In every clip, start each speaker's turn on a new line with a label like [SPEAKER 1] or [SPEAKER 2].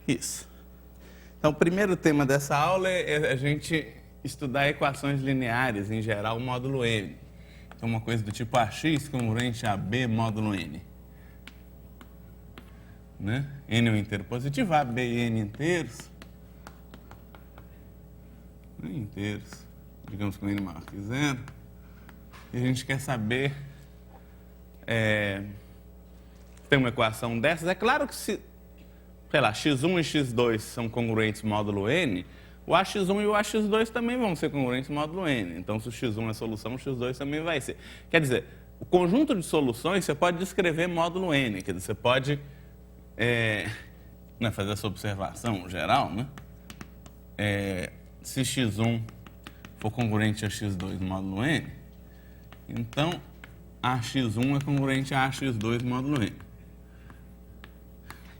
[SPEAKER 1] Isso. Então, o primeiro tema dessa aula é a gente estudar equações lineares, em geral, módulo N. Então, uma coisa do tipo AX congruente a B módulo N. Né? N é um inteiro positivo, A, B e N inteiros. Inteiros, digamos com N maior que zero. E a gente quer saber... tem uma equação dessas. É claro que se, sei lá, x1 e x2 são congruentes módulo N, o AX1 e o AX2 também vão ser congruentes módulo N. Então, se o x1 é solução, o x2 também vai ser. Quer dizer, o conjunto de soluções você pode descrever módulo N. Quer dizer, você pode fazer essa observação geral, né? Se x1 for congruente a x2 módulo N, então AX1 é congruente a AX2 módulo N.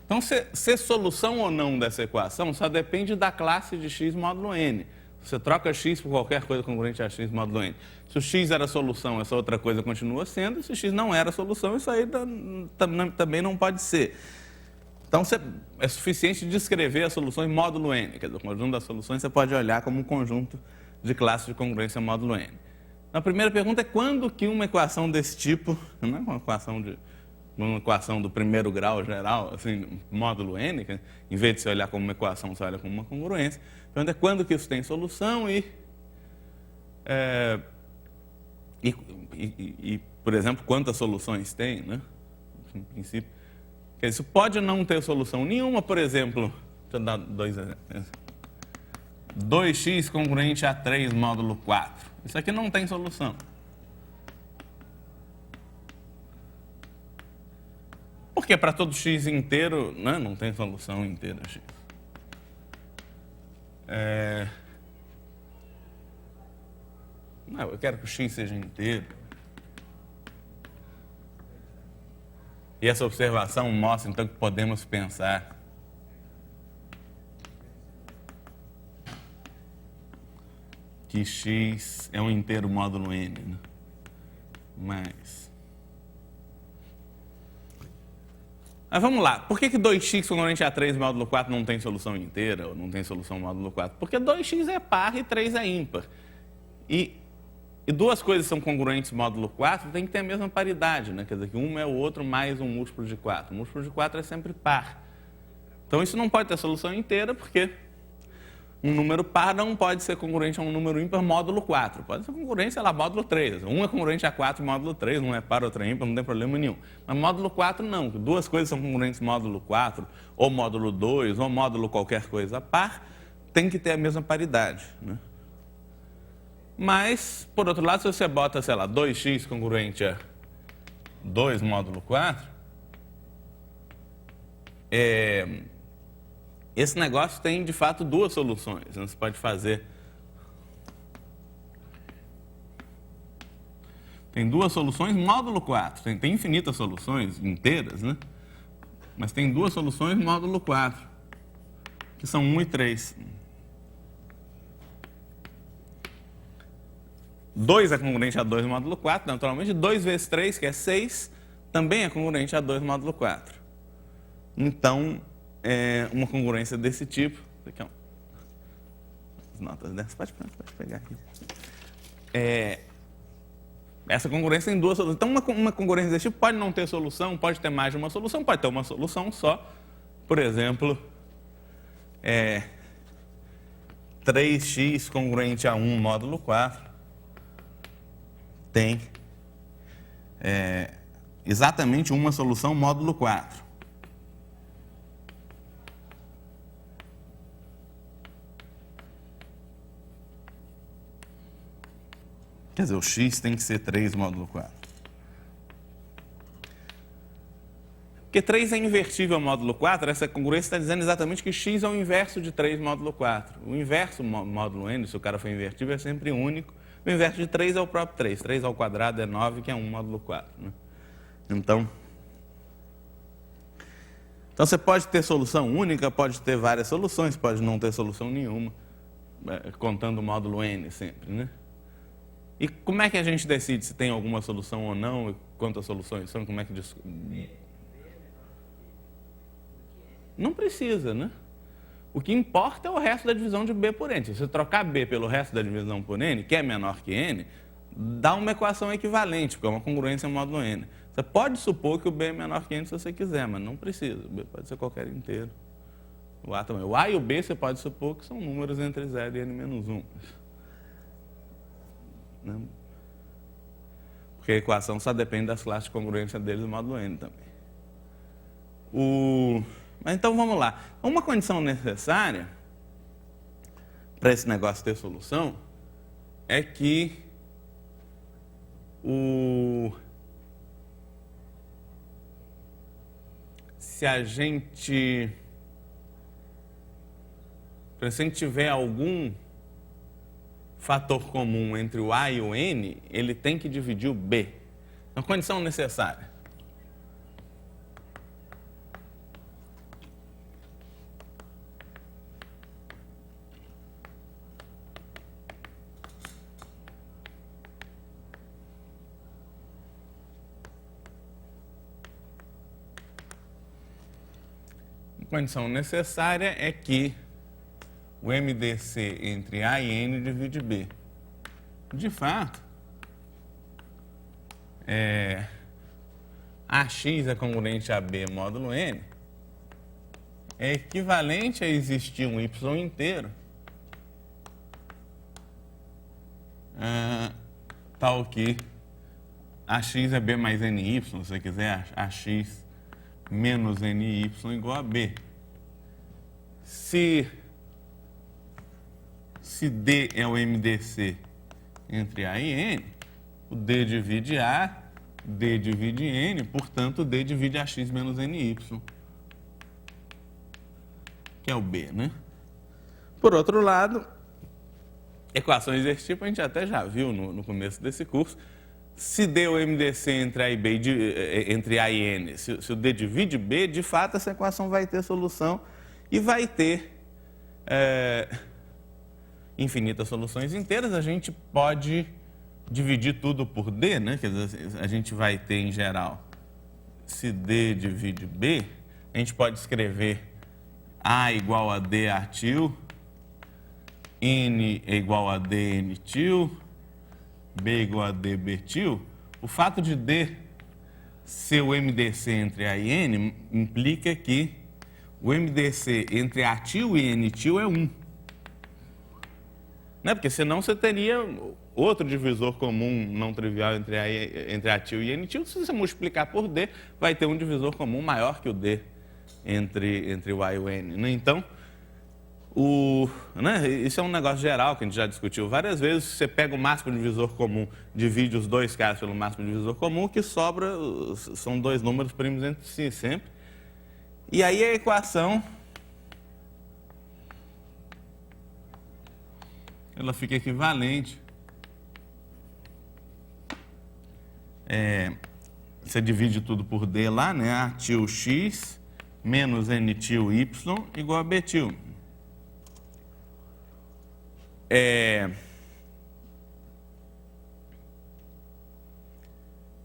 [SPEAKER 1] Então, ser solução ou não dessa equação só depende da classe de x módulo n. Você troca x por qualquer coisa congruente a x módulo n. Se o x era solução, essa outra coisa continua sendo. Se o x não era solução, isso aí também não pode ser. Então, é suficiente descrever as soluções módulo n. Quer dizer, o conjunto das soluções você pode olhar como um conjunto de classes de congruência módulo n. A primeira pergunta é quando que uma equação desse tipo, não é uma equação do primeiro grau geral, assim, módulo n, que em vez de você olhar como uma equação, você olha como uma congruência. Então, é quando que isso tem solução por exemplo, quantas soluções tem, né? Em princípio. Isso pode não ter solução nenhuma, por exemplo, deixa eu dar dois exemplos. 2x congruente a 3 módulo 4. Isso aqui não tem solução. Porque para todo x inteiro, né, não tem solução inteira x. Não, eu quero que o x seja inteiro. E essa observação mostra, então, que podemos pensar que x é um inteiro módulo n, né? Mas vamos lá. Por que 2x congruente a 3 módulo 4 não tem solução inteira, ou não tem solução módulo 4? Porque 2x é par e 3 é ímpar. E duas coisas são congruentes módulo 4, tem que ter a mesma paridade, né? Quer dizer, que um é o outro mais um múltiplo de 4. O múltiplo de 4 é sempre par. Então, isso não pode ter solução inteira, porque um número par não pode ser congruente a um número ímpar módulo 4. Pode ser congruente, sei lá, módulo 3. Um é congruente a 4 módulo 3, um é par, outro é ímpar, não tem problema nenhum. Mas módulo 4 não. Duas coisas são congruentes módulo 4, ou módulo 2, ou módulo qualquer coisa par, tem que ter a mesma paridade, né? Mas, por outro lado, se você bota, sei lá, 2x congruente a 2 módulo 4, esse negócio tem, de fato, duas soluções. Você pode fazer... Tem duas soluções módulo 4. Tem infinitas soluções inteiras, né? Mas tem duas soluções módulo 4, que são 1 e 3. 2 é congruente a 2 módulo 4, naturalmente. 2 vezes 3, que é 6, também é congruente a 2 módulo 4. Então, uma congruência desse tipo... Aqui, ó, as notas dessas, pode pegar aqui. Essa congruência tem duas soluções. Então, uma congruência desse tipo pode não ter solução, pode ter mais de uma solução, pode ter uma solução só. Por exemplo, 3x congruente a 1 módulo 4 tem exatamente uma solução módulo 4. Quer dizer, o x tem que ser 3 módulo 4. Porque 3 é invertível módulo 4, essa congruência está dizendo exatamente que x é o inverso de 3 módulo 4. O inverso módulo n, se o cara for invertível, é sempre único. O inverso de 3 é o próprio 3. 3 ao quadrado é 9, que é 1 módulo 4. Né? Então, você pode ter solução única, pode ter várias soluções, pode não ter solução nenhuma, contando o módulo n sempre, né? E como é que a gente decide se tem alguma solução ou não, e quantas soluções são, como é que... Não precisa, né? O que importa é o resto da divisão de B por N. Se você trocar B pelo resto da divisão por N, que é menor que N, dá uma equação equivalente, porque é uma congruência módulo N. Você pode supor que o B é menor que N se você quiser, mas não precisa. O B pode ser qualquer inteiro. O A também. O A e o B você pode supor que são números entre 0 e N-1. Porque a equação só depende das classes de congruência deles no módulo N também. Mas então vamos lá. Uma condição necessária para esse negócio ter solução é que se a gente tiver algum fator comum entre o A e o N, ele tem que dividir o B. Então, condição necessária. A condição necessária é que o MDC entre A e N divide B. De fato, AX é congruente a B módulo N, é equivalente a existir um Y inteiro, tal que AX é B mais NY, se você quiser, AX menos NY igual a B. Se D é o MDC entre A e N, o D divide A, D divide N, portanto, D divide AX menos NY, que é o B, né? Por outro lado, equações desse tipo a gente até já viu no começo desse curso. Se D é o MDC entre A e B, entre A e N, se o D divide B, de fato essa equação vai ter solução e vai ter infinitas soluções inteiras. A gente pode dividir tudo por D, né? Quer dizer, a gente vai ter em geral, se D divide B, a gente pode escrever A igual a D artil, N é igual a D N til, B igual a D B til. O fato de D ser o MDC entre A e N implica que o MDC entre A til e N til é 1. Né? Porque senão você teria outro divisor comum não trivial entre A til e N til. Se você multiplicar por D, vai ter um divisor comum maior que o D entre o A e o N. Né? Então, isso é um negócio geral que a gente já discutiu várias vezes. Você pega o máximo divisor comum, divide os dois caras pelo máximo divisor comum, o que sobra são dois números primos entre si sempre. E aí a equação ela fica equivalente. Você divide tudo por D lá, né? A til x menos N til y igual a B til.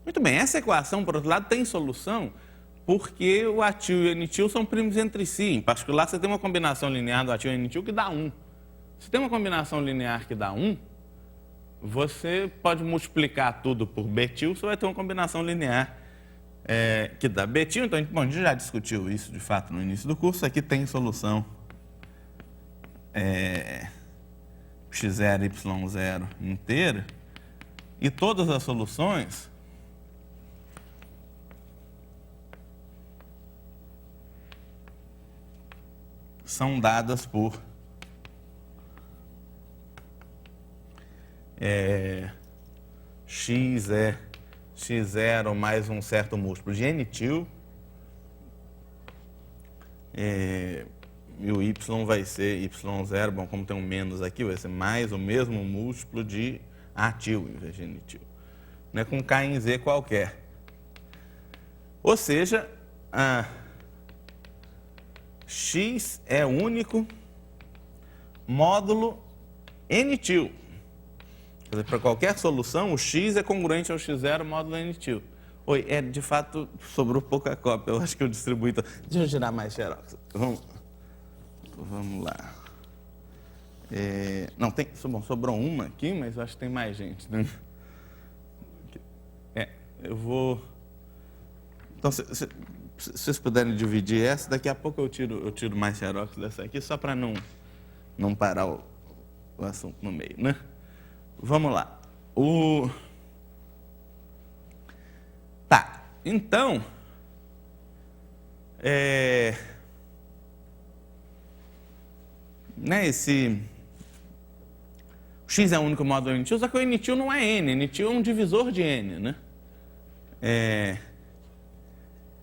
[SPEAKER 1] Muito bem, essa equação, por outro lado, tem solução porque o A til e o N til são primos entre si. Em particular, você tem uma combinação linear do A til e N til que dá 1. Se tem uma combinação linear que dá 1, você pode multiplicar tudo por B til, você vai ter uma combinação linear que dá B til. Então, a gente já discutiu isso, de fato, no início do curso. Aqui tem solução x0, y0 inteira, e todas as soluções são dadas por x é x0 mais um certo múltiplo de N til, e o y vai ser y0, bom, como tem um menos aqui, vai ser mais o mesmo múltiplo de A til em vez de N til, né, com K em Z qualquer. Ou seja, x é único módulo N til. Quer dizer, para qualquer solução, o x é congruente ao x0 módulo N til. Oi, de fato, sobrou pouca cópia, eu acho que eu distribuí. Deixa eu tirar mais xerox. Vamos. Vamos lá. Não, sobrou uma aqui, mas eu acho que tem mais gente, né? Eu vou... Então, se vocês puderem dividir essa, daqui a pouco eu tiro mais xerox dessa aqui, só para não parar o assunto no meio, né? Vamos lá. Tá, então... Né, o x é o único módulo n-til, só que o n-til não é n, n-til é um divisor de n, né?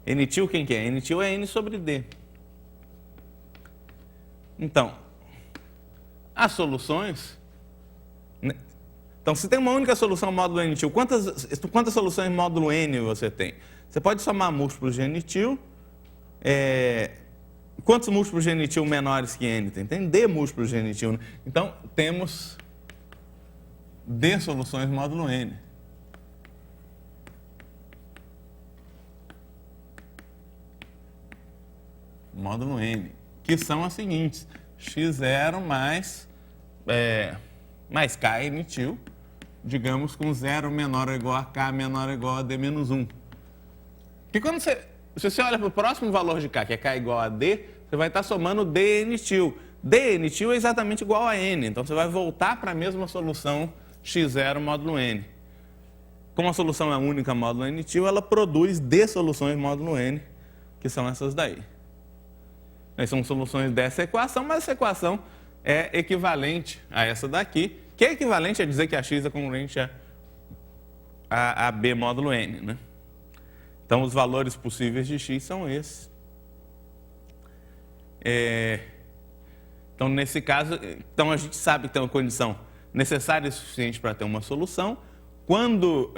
[SPEAKER 1] N-til quem que é? N-til é n sobre d. Então, as soluções... Né? Então, se tem uma única solução módulo n-til, quantas soluções módulo n você tem? Você pode somar múltiplos de n-til. Quantos múltiplos de n-til menores que n tem? Tem d múltiplos de n-til. Então, temos d soluções módulo n. Módulo n, que são as seguintes: x0 mais k n-til, digamos com 0 menor ou igual a k menor ou igual a d menos 1. Porque quando se você olha para o próximo valor de k, que é k igual a d, você vai estar somando d n-til. D n-til é exatamente igual a n, então você vai voltar para a mesma solução x0 módulo n. Como a solução é única módulo n-til, ela produz d soluções módulo n, que são essas daí. São soluções dessa equação, mas essa equação é equivalente a essa daqui, que é equivalente a dizer que a x é congruente a b módulo n, né? Então, os valores possíveis de x são esses. Então, nesse caso, a gente sabe que tem uma condição necessária e suficiente para ter uma solução. Quando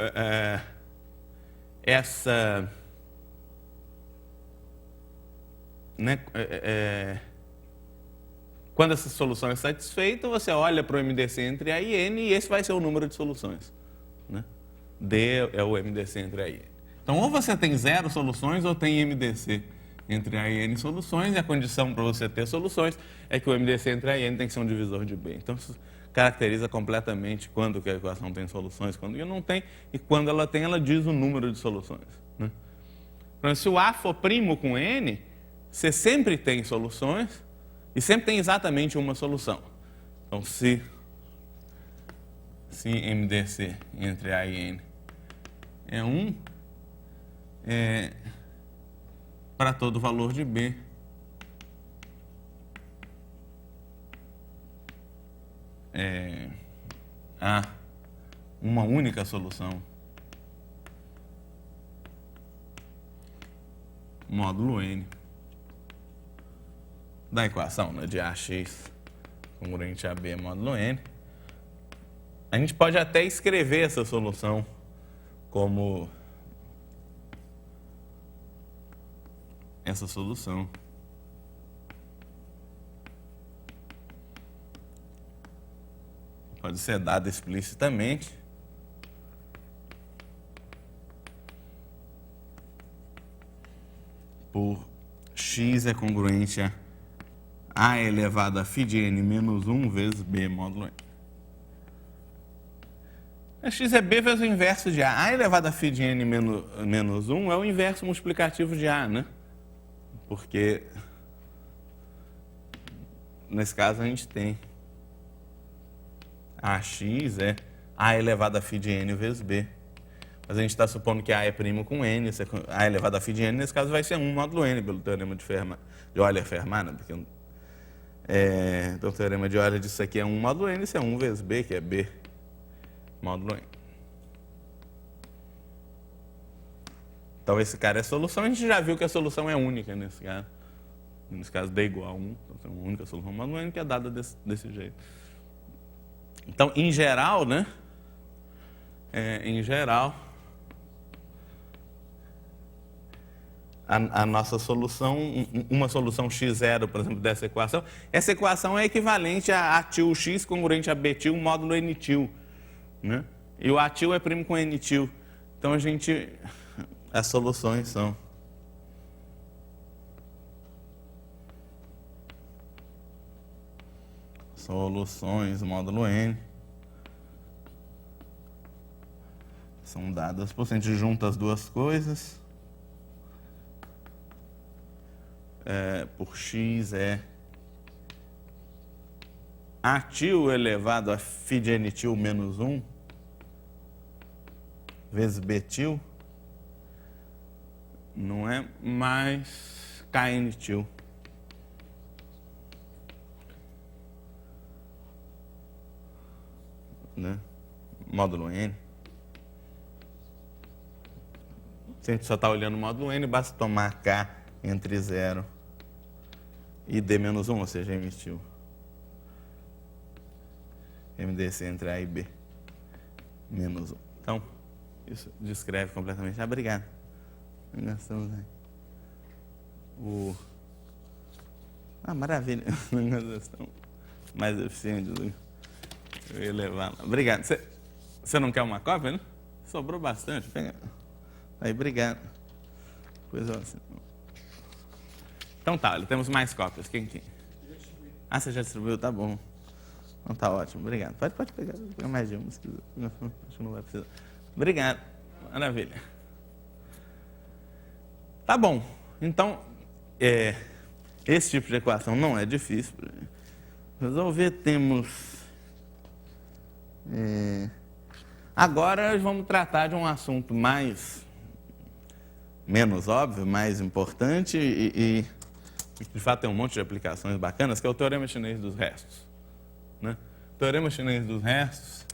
[SPEAKER 1] quando essa solução é satisfeita, você olha para o MDC entre A e N e esse vai ser o número de soluções, né? D é o MDC entre A e N. Então, ou você tem 0 soluções ou tem MDC entre A e N soluções, e a condição para você ter soluções é que o MDC entre A e N tem que ser um divisor de B. Então, isso caracteriza completamente quando que a equação tem soluções, quando que não tem, e quando ela tem, ela diz o número de soluções, né? Então, se o A for primo com N, você sempre tem soluções e sempre tem exatamente uma solução. Então, se MDC entre A e N é 1, para todo valor de B, há uma única solução módulo N da equação, né, de AX congruente a B módulo N. A gente pode até escrever essa solução como essa solução. Pode ser dada explicitamente. Por x é congruente a elevado a φ de n menos 1 vezes b módulo n. X é b vezes o inverso de A. A elevado a φ de n menos 1 é o inverso multiplicativo de A, né? Porque, nesse caso, a gente tem AX é A elevado a φ de n vezes b. Mas a gente está supondo que A é primo com n, A elevado a φ de n, nesse caso, vai ser 1 módulo n, pelo teorema de Euler-Fermat, né? Porque, então, o teorema de Euler disso aqui é 1 módulo n, isso é 1 vezes b, que é b módulo n. Então, esse cara é solução. A gente já viu que a solução é única nesse caso. Nesse caso, D igual a 1. Então, tem uma única solução módulo n que é dada desse jeito. Então, em geral, né? Em geral, a nossa solução, uma solução x0, por exemplo, dessa equação, essa equação é equivalente a A-til x congruente a B-til módulo N-til, né? E o A-til é primo com N-til. Então, as soluções são soluções módulo n são dadas por... Se a gente junta as duas coisas, por x é atil elevado a φ de n-til menos 1 vezes b-til, não é? Mais kn-til. Né? Módulo n. Se a gente só está olhando o módulo n, basta tomar k entre 0 e d menos 1, ou seja, m-til. MDC entre A e B menos 1. Então, isso descreve completamente. Obrigado. Maravilha. Mais eficiente do... Eu ia levar lá. Obrigado. Você não quer uma cópia, né? Sobrou bastante. Pega. Aí, obrigado. Pois é. Então tá, olha, temos mais cópias. Quem? Ah, você já distribuiu? Tá bom. Então tá ótimo, obrigado. Pode pegar mais de uma, se quiser. Acho que não vai precisar. Obrigado. Maravilha. Tá bom. Então, esse tipo de equação não é difícil. Resolver, temos... Agora vamos tratar de um assunto menos óbvio, mais importante e de fato tem um monte de aplicações bacanas, que é o teorema chinês dos restos. Né? O teorema chinês dos restos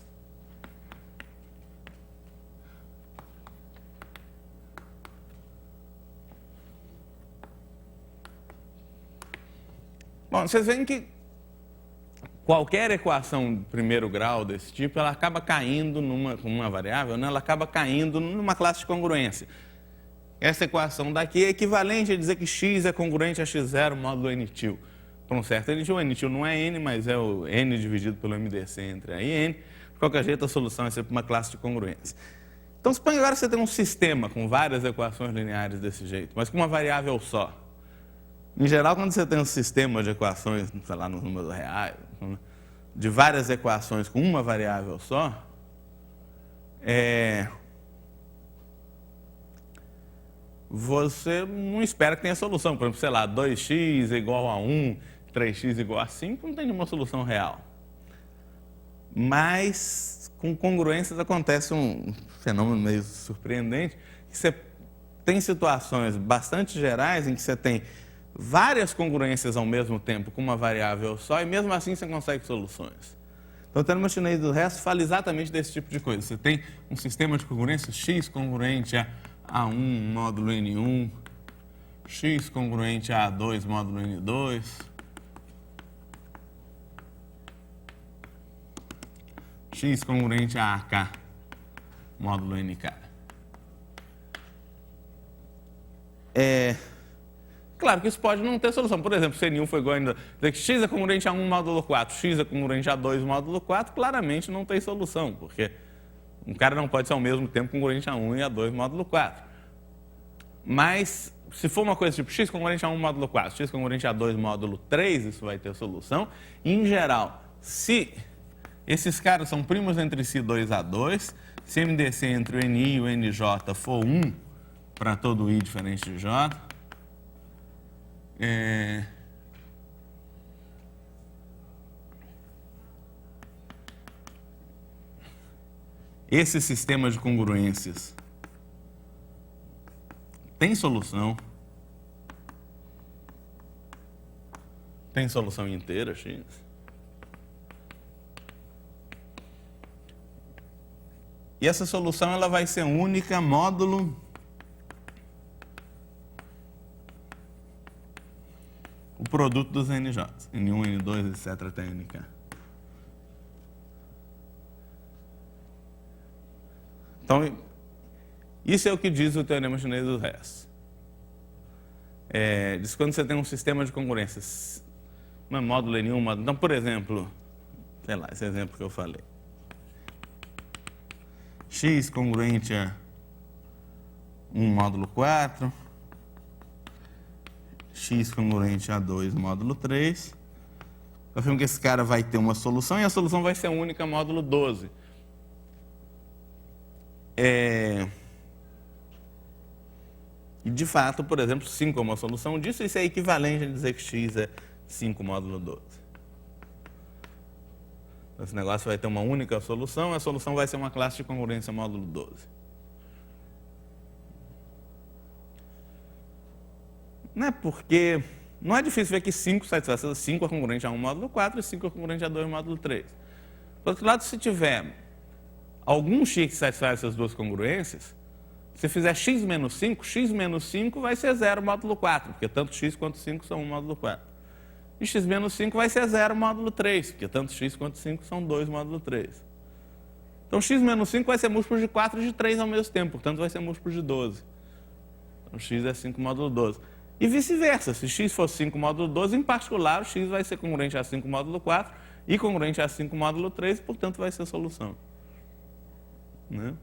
[SPEAKER 1] bom, vocês veem que qualquer equação de primeiro grau desse tipo, ela acaba caindo numa variável, né? Ela acaba caindo numa classe de congruência. Essa equação daqui é equivalente a dizer que x é congruente a x0 módulo n-til. Por um certo n-til, o n-til não é n, mas é o n dividido pelo MDC entre a e n. De qualquer jeito, a solução é sempre uma classe de congruência. Então, suponha agora que você tem um sistema com várias equações lineares desse jeito, mas com uma variável só. Em geral, quando você tem um sistema de equações, sei lá, nos números reais, de várias equações com uma variável só, você não espera que tenha solução. Por exemplo, sei lá, 2x igual a 1, 3x igual a 5, não tem nenhuma solução real. Mas, com congruências, acontece um fenômeno meio surpreendente, que você tem situações bastante gerais em que você tem várias congruências ao mesmo tempo com uma variável só, e mesmo assim você consegue soluções. Então, o teorema chinês do resto fala exatamente desse tipo de coisa. Você tem um sistema de congruência x congruente a A1 módulo N1, x congruente a A2 módulo N2, x congruente a AK módulo NK. Claro que isso pode não ter solução. Por exemplo, se N1 foi igual a N2, dizer que x é congruente a 1 módulo 4, x é congruente a 2 módulo 4, claramente não tem solução, porque um cara não pode ser ao mesmo tempo congruente a 1 e a 2 módulo 4. Mas, se for uma coisa tipo x congruente a 1 módulo 4, x congruente a 2 módulo 3, isso vai ter solução. E, em geral, se esses caras são primos entre si 2 a 2, se MDC entre o NI e o NJ for 1 para todo I diferente de J, esse sistema de congruências tem solução. Tem solução inteira, x. E essa solução ela vai ser única módulo o produto dos NJs, N1, N2, etc. até NK. Então, isso é o que diz o teorema chinês dos restos. Diz que quando você tem um sistema de congruências, módulo N1, módulo... Então, por exemplo, sei lá, esse exemplo que eu falei. X congruente a 1 módulo 4, x congruente a 2 módulo 3. nós vemos que esse cara vai ter uma solução e a solução vai ser única módulo 12. E, de fato, por exemplo, 5 é uma solução disso, isso é equivalente a dizer que x é 5 módulo 12. Esse negócio vai ter uma única solução, a solução vai ser uma classe de congruência módulo 12. Né? Porque não é difícil ver que 5 satisfaz. 5 é congruente a 1 módulo 4 e 5 é congruente a 2 módulo 3. Por outro lado, se tiver algum x que satisfaz essas duas congruências, se fizer x menos 5 vai ser 0 módulo 4, porque tanto x quanto 5 são 1 módulo 4. E x menos 5 vai ser 0 módulo 3, porque tanto x quanto 5 são 2 módulo 3. Então, x menos 5 vai ser múltiplo de 4 e de 3 ao mesmo tempo, portanto, vai ser múltiplo de 12. Então, x é 5 módulo 12. E vice-versa, se x for 5 módulo 12, em particular, o x vai ser congruente a 5 módulo 4 e congruente a 5 módulo 3, portanto, vai ser solução. Né?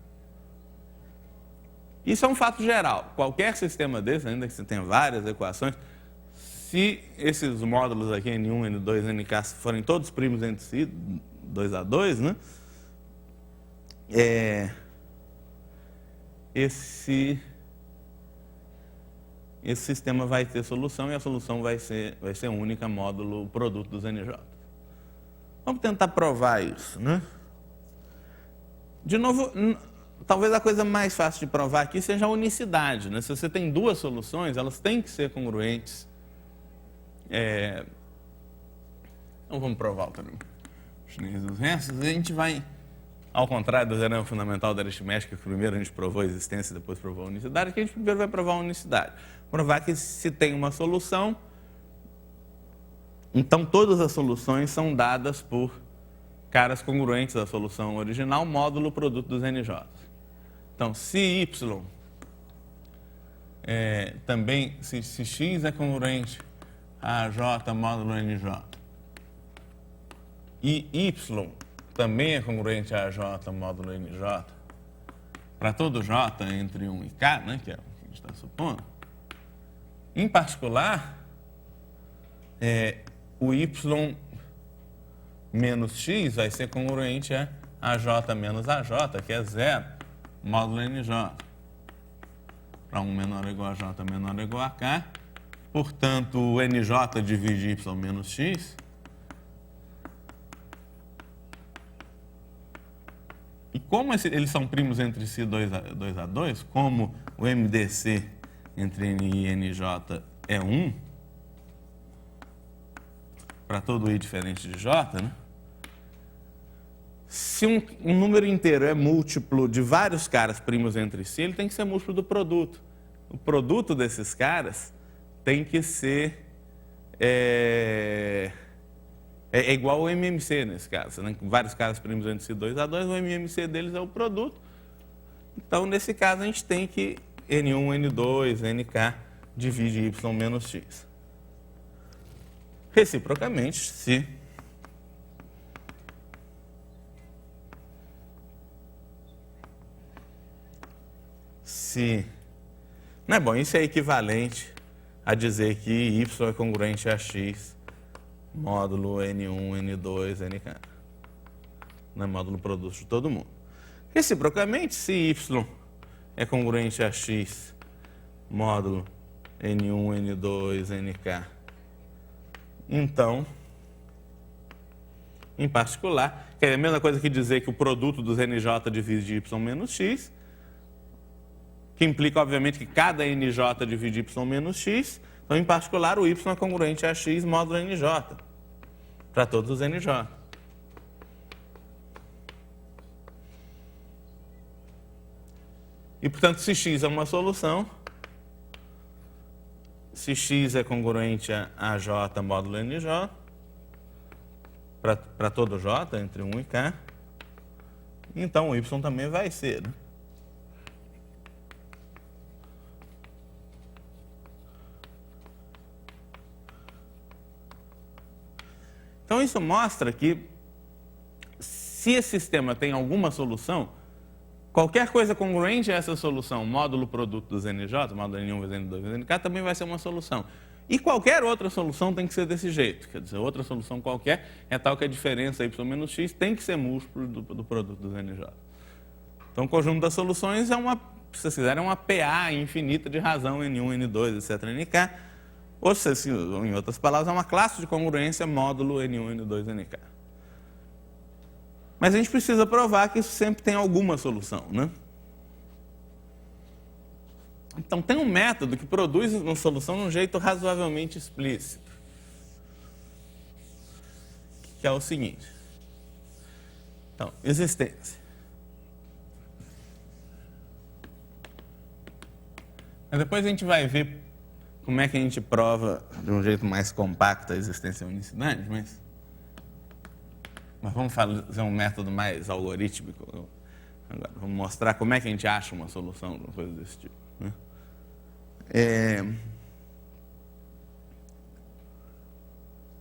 [SPEAKER 1] Isso é um fato geral. Qualquer sistema desse, ainda que você tenha várias equações, se esses módulos aqui, N1, N2, NK, forem todos primos entre si, 2 a 2, né? Esse sistema vai ter solução e a solução vai ser única módulo produto dos NJ. Vamos tentar provar isso, né? De novo, talvez a coisa mais fácil de provar aqui seja a unicidade, né? Se você tem duas soluções, elas têm que ser congruentes. Então vamos provar o chinês dos restos. A gente vai, ao contrário do teorema fundamental da aritmética, que primeiro a gente provou a existência e depois provou a unicidade, que a gente primeiro vai provar a unicidade. Provar que se tem uma solução, então todas as soluções são dadas por caras congruentes à solução original, módulo produto dos NJ. Então, se y também, se x é congruente a j módulo NJ e y também é congruente a j módulo NJ, para todo j entre 1 e k, né, que é o que a gente está supondo, em particular, o y menos x vai ser congruente a j menos a j, que é 0, módulo NJ. Para 1 menor ou igual a j menor ou igual a k. Portanto, o NJ divide y menos x. E como eles são primos entre si 2 a 2, como o MDC entre N e NJ é 1, para todo i diferente de j, né? Se um número inteiro é múltiplo de vários caras primos entre si, ele tem que ser múltiplo do produto. O produto desses caras tem que ser igual ao MMC nesse caso, né? Vários caras primos entre si 2 a 2, o MMC deles é o produto. Então, nesse caso, a gente tem que N1, N2, NK divide y menos x. Reciprocamente, se... Não é bom, isso é equivalente a dizer que y é congruente a x módulo N1, N2, NK. Não é módulo produto de todo mundo. Reciprocamente, se y é congruente a x módulo N1, N2, NK, então, em particular, que é a mesma coisa que dizer que o produto dos NJ divide y menos x, que implica, obviamente, que cada NJ divide y menos x. Então, em particular, o y é congruente a x módulo NJ, para todos os NJ. E, portanto, se x é uma solução, se x é congruente a j módulo NJ, para todo j, entre 1 e k, então o y também vai ser, né? Então, isso mostra que, se esse sistema tem alguma solução, qualquer coisa congruente a essa solução, módulo produto dos NJ, módulo N1 vezes N2 vezes NK, também vai ser uma solução. E qualquer outra solução tem que ser desse jeito. Quer dizer, outra solução qualquer é tal que a diferença y menos x tem que ser múltiplo do produto dos NJ. Então, o conjunto das soluções é uma, se vocês quiserem, é uma PA infinita de razão N1, N2, etc, Nk. Ou seja, em outras palavras, é uma classe de congruência módulo N1, N2, Nk. Mas a gente precisa provar que isso sempre tem alguma solução, né? Então, tem um método que produz uma solução de um jeito razoavelmente explícito, que é o seguinte. Então, existência. Mas depois a gente vai ver como é que a gente prova de um jeito mais compacto a existência e a unicidade, mas vamos fazer um método mais algorítmico. Agora, vamos mostrar como é que a gente acha uma solução de uma coisa desse tipo, né?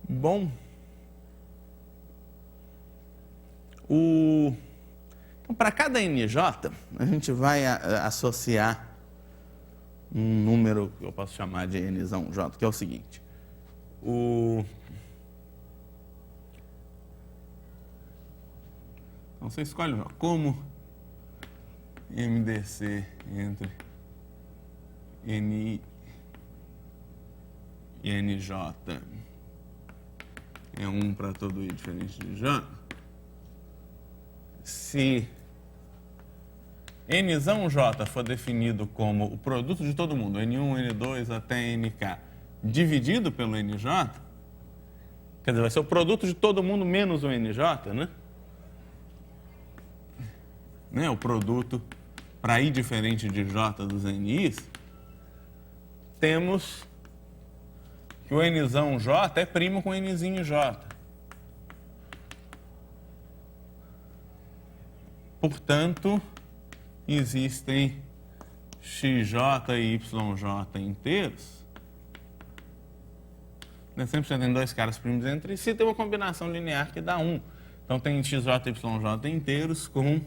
[SPEAKER 1] Bom, então, para cada NJ, a gente vai associar um número que eu posso chamar de Nzão J, que é o seguinte. Então, você escolhe como MDC entre NI e NJ é 1 para todo I diferente de J. Se Nzão J for definido como o produto de todo mundo, N1, N2 até Nk, dividido pelo NJ, quer dizer, vai ser o produto de todo mundo menos o NJ, né? O produto para I diferente de J dos NIs, temos que o Nzão J é primo com Nzinho J. Portanto, existem xj e yj inteiros. Sempre você tem dois caras primos entre si, tem uma combinação linear que dá 1. Então, tem xj e yj inteiros com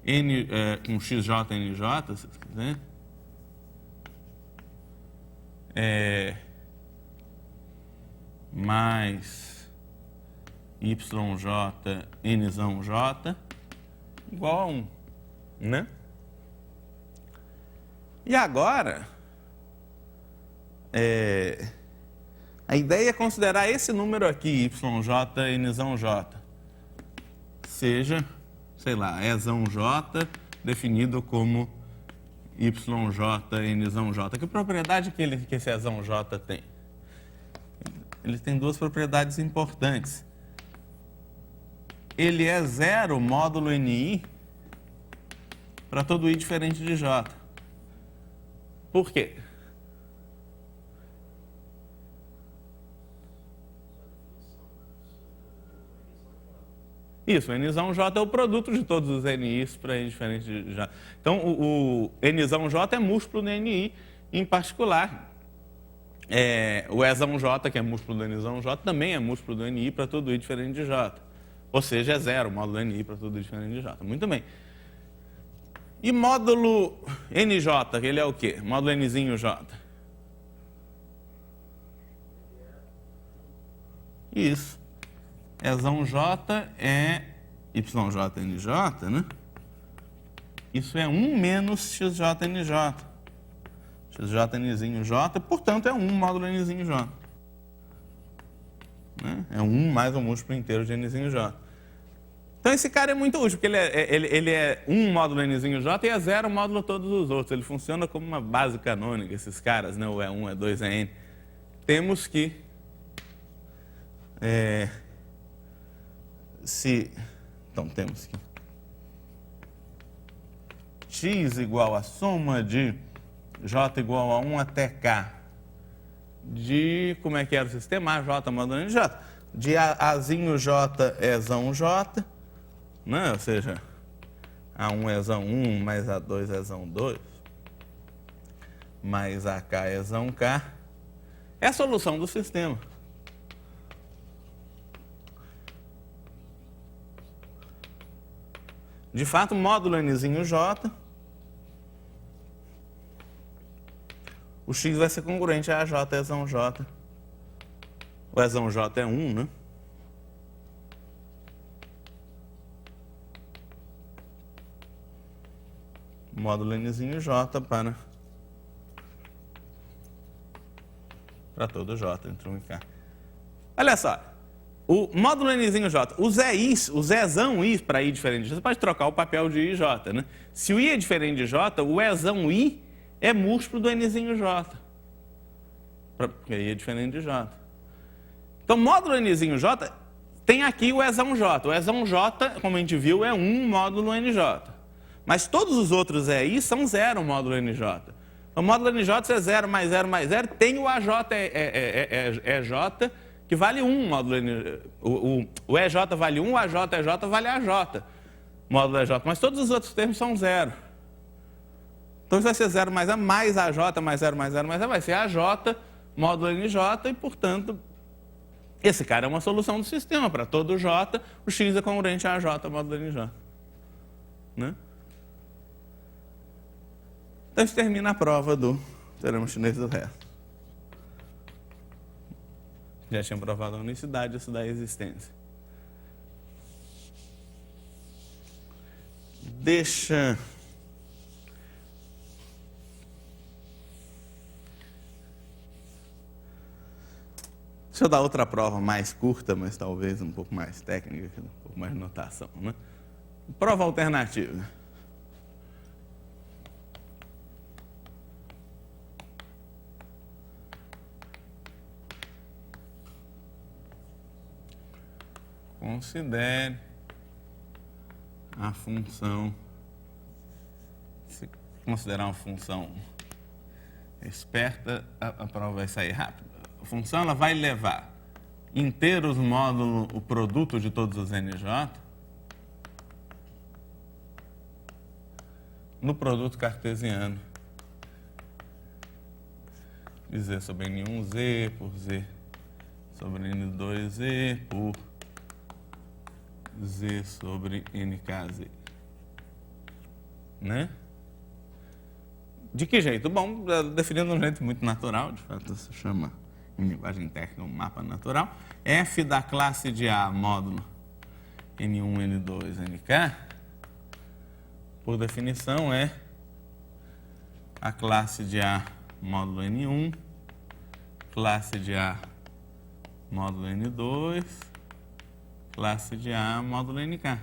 [SPEAKER 1] xj e nj, se vocês quiserem. Mais yj nzão j igual a 1, né? E agora, a ideia é considerar esse número aqui, yj nzão j, seja, sei lá, Ezão j definido como yj nzão j. Que propriedade que esse Ezão j tem? Ele tem duas propriedades importantes. Ele é zero módulo NI para todo I diferente de J. Por quê? Isso, o Nzão J é o produto de todos os NIs para I diferente de J. Então, o Nzão J é múltiplo do NI, em particular. O Ezão J, que é múltiplo do Nzão J, também é múltiplo do NI para todo I diferente de J. Ou seja, é zero módulo NI para todo I diferente de J. Muito bem. E módulo NJ, que ele é o quê? Módulo Nzinho J. Isso. Ezão J é YJNJ, né? Isso é 1 menos XJNJ. XJNzinho J, portanto, é 1 módulo Nzinho J. Né? É 1 mais um múltiplo inteiro de Nzinho J. Então, esse cara é muito útil, porque ele é 1 módulo Nzinho J e é 0 módulo todos os outros. Ele funciona como uma base canônica, esses caras, né? O E1, E2, EN. Temos que... Então, temos que... X igual a soma de J igual a 1 até K de... Como é que era o sistema? AJ módulo NJ. De Azinho J, Ezão J, né? Ou seja, A1 Ezão 1 mais A2 Ezão 2 mais AK Ezão K é a solução do sistema. De fato, módulo Nzinho J o x vai ser congruente a AJ Ezão J. O Ezão J é 1, né? Módulo Nzinho J para todo J entre 1 e K. Olha só, o módulo Nzinho J, o Zzão I para I diferente de J, você pode trocar o papel de I e J, né? Se o I é diferente de J, o Ezão I é múltiplo do Nzinho J. Porque I é diferente de J. Então, módulo Nzinho J tem aqui o Ezão J. O Ezão J, como a gente viu, é 1 módulo NJ. Mas todos os outros EI são 0 módulo NJ. O módulo NJ, se é 0 mais 0 mais 0, tem o AJ EJ, que vale 1 módulo NJ. O EJ vale 1, o AJ EJ vale AJ, módulo EJ. Mas todos os outros termos são 0. Então, isso vai ser 0 mais A mais AJ mais 0 mais 0 mais A, vai ser AJ módulo NJ e, portanto, esse cara é uma solução do sistema. Para todo J, o X é congruente a AJ módulo NJ. Né? Então, isso termina a prova do teorema chinês do resto. Já tinha provado a unicidade, isso da existência. Deixa eu dar outra prova mais curta, mas talvez um pouco mais técnica, um pouco mais de notação, né? Prova alternativa. Considere a função, se considerar uma função esperta, a prova vai sair rápido. A função ela vai levar inteiros módulo o produto de todos os NJ no produto cartesiano de Z sobre N1Z por Z sobre N2Z por Z sobre NKZ. Né? De que jeito? Bom, definindo de um jeito muito natural, de fato se chama em linguagem técnica um mapa natural. F da classe de A módulo N1, N2, NK, por definição é a classe de A módulo N1, classe de A módulo N2, classe de A módulo NK.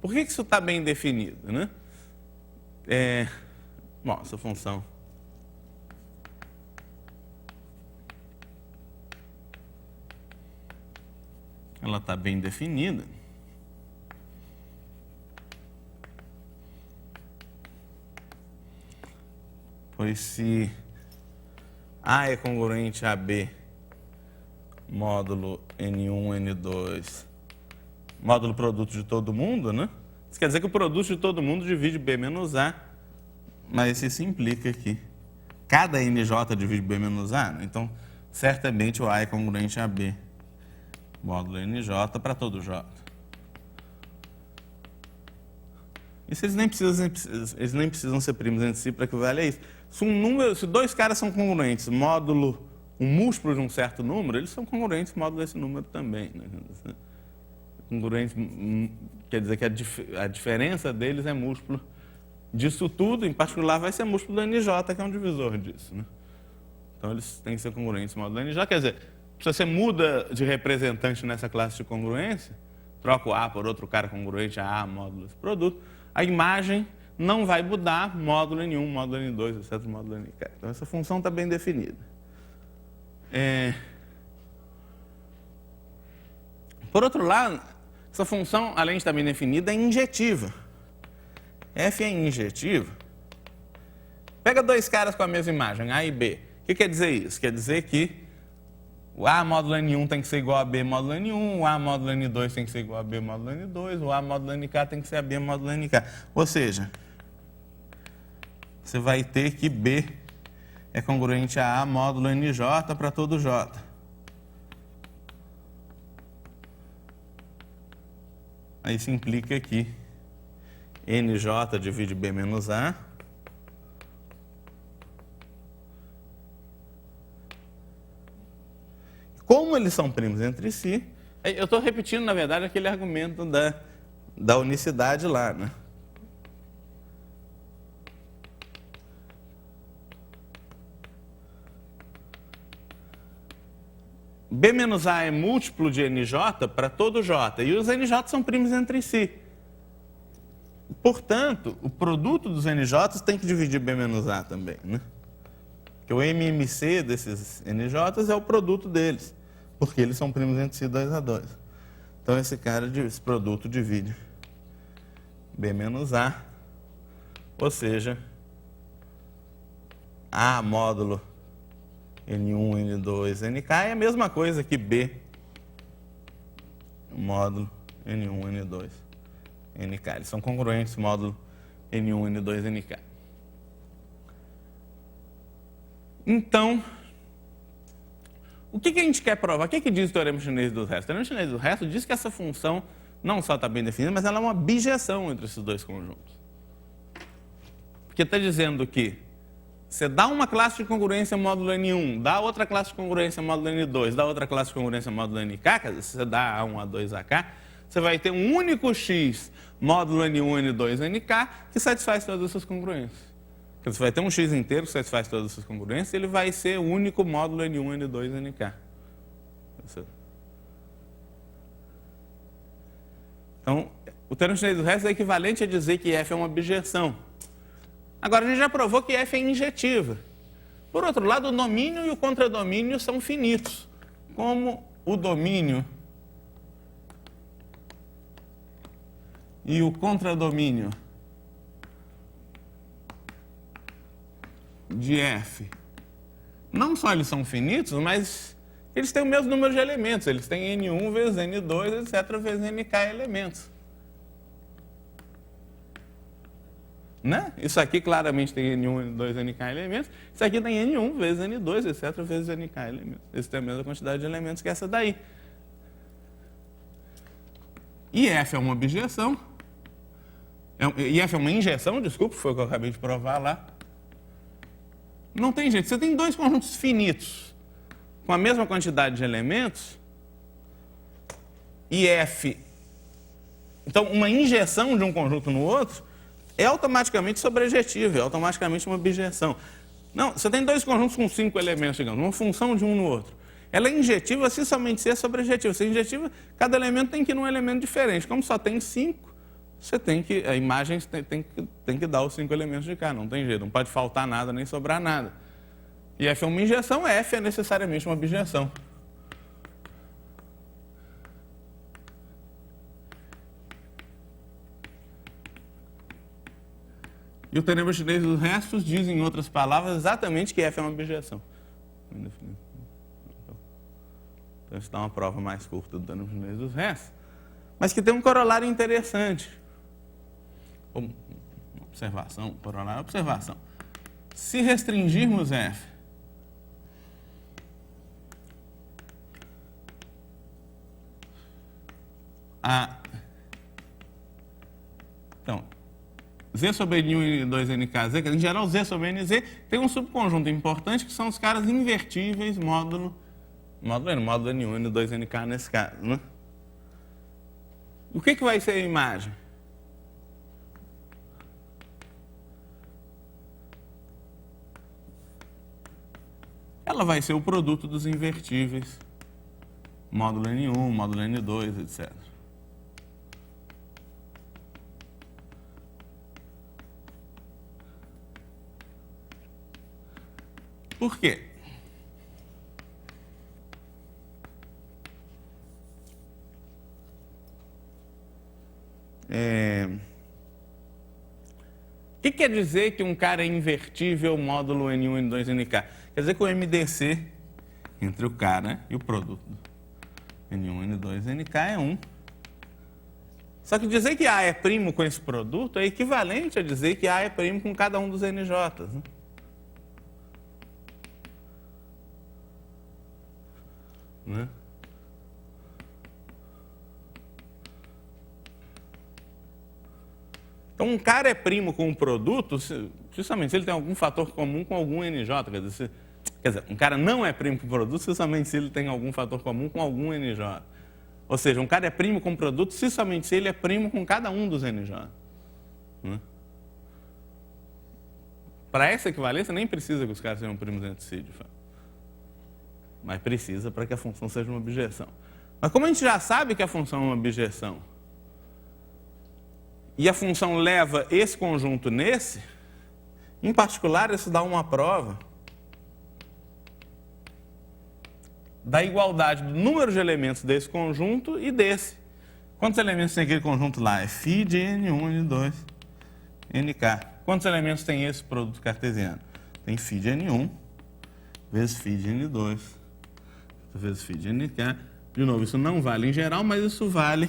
[SPEAKER 1] Por que isso está bem definido, né? Bom, essa função ela está bem definida. Pois se A é congruente a B módulo N1, N2, módulo produto de todo mundo, né? Isso quer dizer que o produto de todo mundo divide B menos A, mas isso implica que cada NJ divide B menos A, né? Então, certamente o A é congruente a B, módulo NJ para todo J. Isso eles nem precisam ser primos entre si para que valha isso. Se dois caras são congruentes, módulo um múltiplo de um certo número, eles são congruentes módulo desse número também. Né? Congruente quer dizer que a diferença deles é múltiplo disso tudo, em particular vai ser múltiplo do NJ, que é um divisor disso. Né? Então eles têm que ser congruentes módulo NJ. Quer dizer, se você muda de representante nessa classe de congruência, troca o A por outro cara congruente a A módulo desse produto, a imagem não vai mudar módulo N1, módulo N2, etc. módulo NK. Então essa função está bem definida. Por outro lado, essa função, além de estar bem definida, é injetiva. F é injetiva. Pega dois caras com a mesma imagem, A e B. O que quer dizer isso? Quer dizer que o A módulo N1 tem que ser igual a B módulo N1, o A módulo N2 tem que ser igual a B módulo N2, o A módulo NK tem que ser a B módulo NK. Ou seja, você vai ter que B é congruente a A módulo NJ para todo J. Aí isso implica que NJ divide B menos A como eles são primos entre si, eu estou repetindo, na verdade, aquele argumento da unicidade lá, né? B menos A é múltiplo de NJ para todo J, e os NJ são primos entre si. Portanto, o produto dos NJ tem que dividir B menos A também, né? Porque o MMC desses NJ é o produto deles, porque eles são primos entre si 2 a 2. Então, esse produto divide B menos A, ou seja, A módulo N1, N2, NK é a mesma coisa que B módulo N1, N2, NK. Eles são congruentes módulo N1, N2, NK. Então, o que a gente quer provar? O que diz o teorema chinês dos restos? O teorema chinês dos restos diz que essa função não só está bem definida, mas ela é uma bijeção entre esses dois conjuntos. Porque está dizendo que você dá uma classe de congruência módulo N1, dá outra classe de congruência módulo N2, dá outra classe de congruência módulo NK, quer dizer, se você dá A1, A2, AK, você vai ter um único X módulo N1, N2, NK que satisfaz todas essas congruências. Você vai ter um X inteiro que satisfaz todas essas congruências e ele vai ser o único módulo N1, N2, NK. Então, o teorema chinês dos restos é equivalente a dizer que F é uma bijeção. Agora, a gente já provou que F é injetiva. Por outro lado, o domínio e o contradomínio são finitos. Como o domínio e o contradomínio de F, não só eles são finitos, mas eles têm o mesmo número de elementos. Eles têm N1 vezes N2, etc., vezes NK elementos. Né? Isso aqui claramente tem N1, N2, NK elementos. Isso aqui tem N1 vezes N2, etc., vezes NK elementos. Eles têm a mesma quantidade de elementos que essa daí. E F é uma bijeção. E F é uma injeção, desculpa, foi o que eu acabei de provar lá. Não tem jeito. Você tem dois conjuntos finitos com a mesma quantidade de elementos e F. Então, uma injeção de um conjunto no outro é automaticamente sobrejetiva, é automaticamente uma bijeção. Não, você tem dois conjuntos com 5 elementos, digamos, uma função de um no outro. Ela é injetiva se somente se é sobrejetiva. Se é injetiva, cada elemento tem que ir num elemento diferente. Como só tem 5, você tem que, a imagem tem que dar os 5 elementos de cá, não tem jeito, não pode faltar nada nem sobrar nada. E F é uma injeção, F é necessariamente uma bijeção. E o teorema chinês dos restos diz, em outras palavras, exatamente que F é uma bijeção. Então, isso dá uma prova mais curta do teorema chinês dos restos, mas que tem um corolário interessante. Observação, corolário, observação. Se restringirmos F a... Então, Z sobre N1 e N2 NKZ, que em geral Z sobre NZ, tem um subconjunto importante que são os caras invertíveis módulo N1 e N2 NK nesse caso. Né? O que vai ser a imagem? Ela vai ser o produto dos invertíveis módulo N1, módulo N2, etc. Por quê? O que quer dizer que um cara é invertível módulo N1, N2, NK? Quer dizer que o MDC entre o cara e o produto N1, N2, NK é 1. Só que dizer que A é primo com esse produto é equivalente a dizer que A é primo com cada um dos NJs. Né? Né? Então, um cara é primo com um produto, justamente se ele tem algum fator comum com algum NJ. Quer dizer, Quer dizer, um cara não é primo com produto se somente se ele tem algum fator comum com algum NJ. Ou seja, um cara é primo com produto se somente se ele é primo com cada um dos NJ. Para essa equivalência, nem precisa que os caras sejam primos entre si, de fato. Mas precisa para que a função seja uma objeção. Mas como a gente já sabe que a função é uma objeção, e a função leva esse conjunto nesse, em particular, isso dá uma prova da igualdade do número de elementos desse conjunto e desse. Quantos elementos tem aquele conjunto lá? É φ de N1, N2, Nk. Quantos elementos tem esse produto cartesiano? Tem φ de N1 vezes φ de N2 vezes φ de Nk. De novo, isso não vale em geral, mas isso vale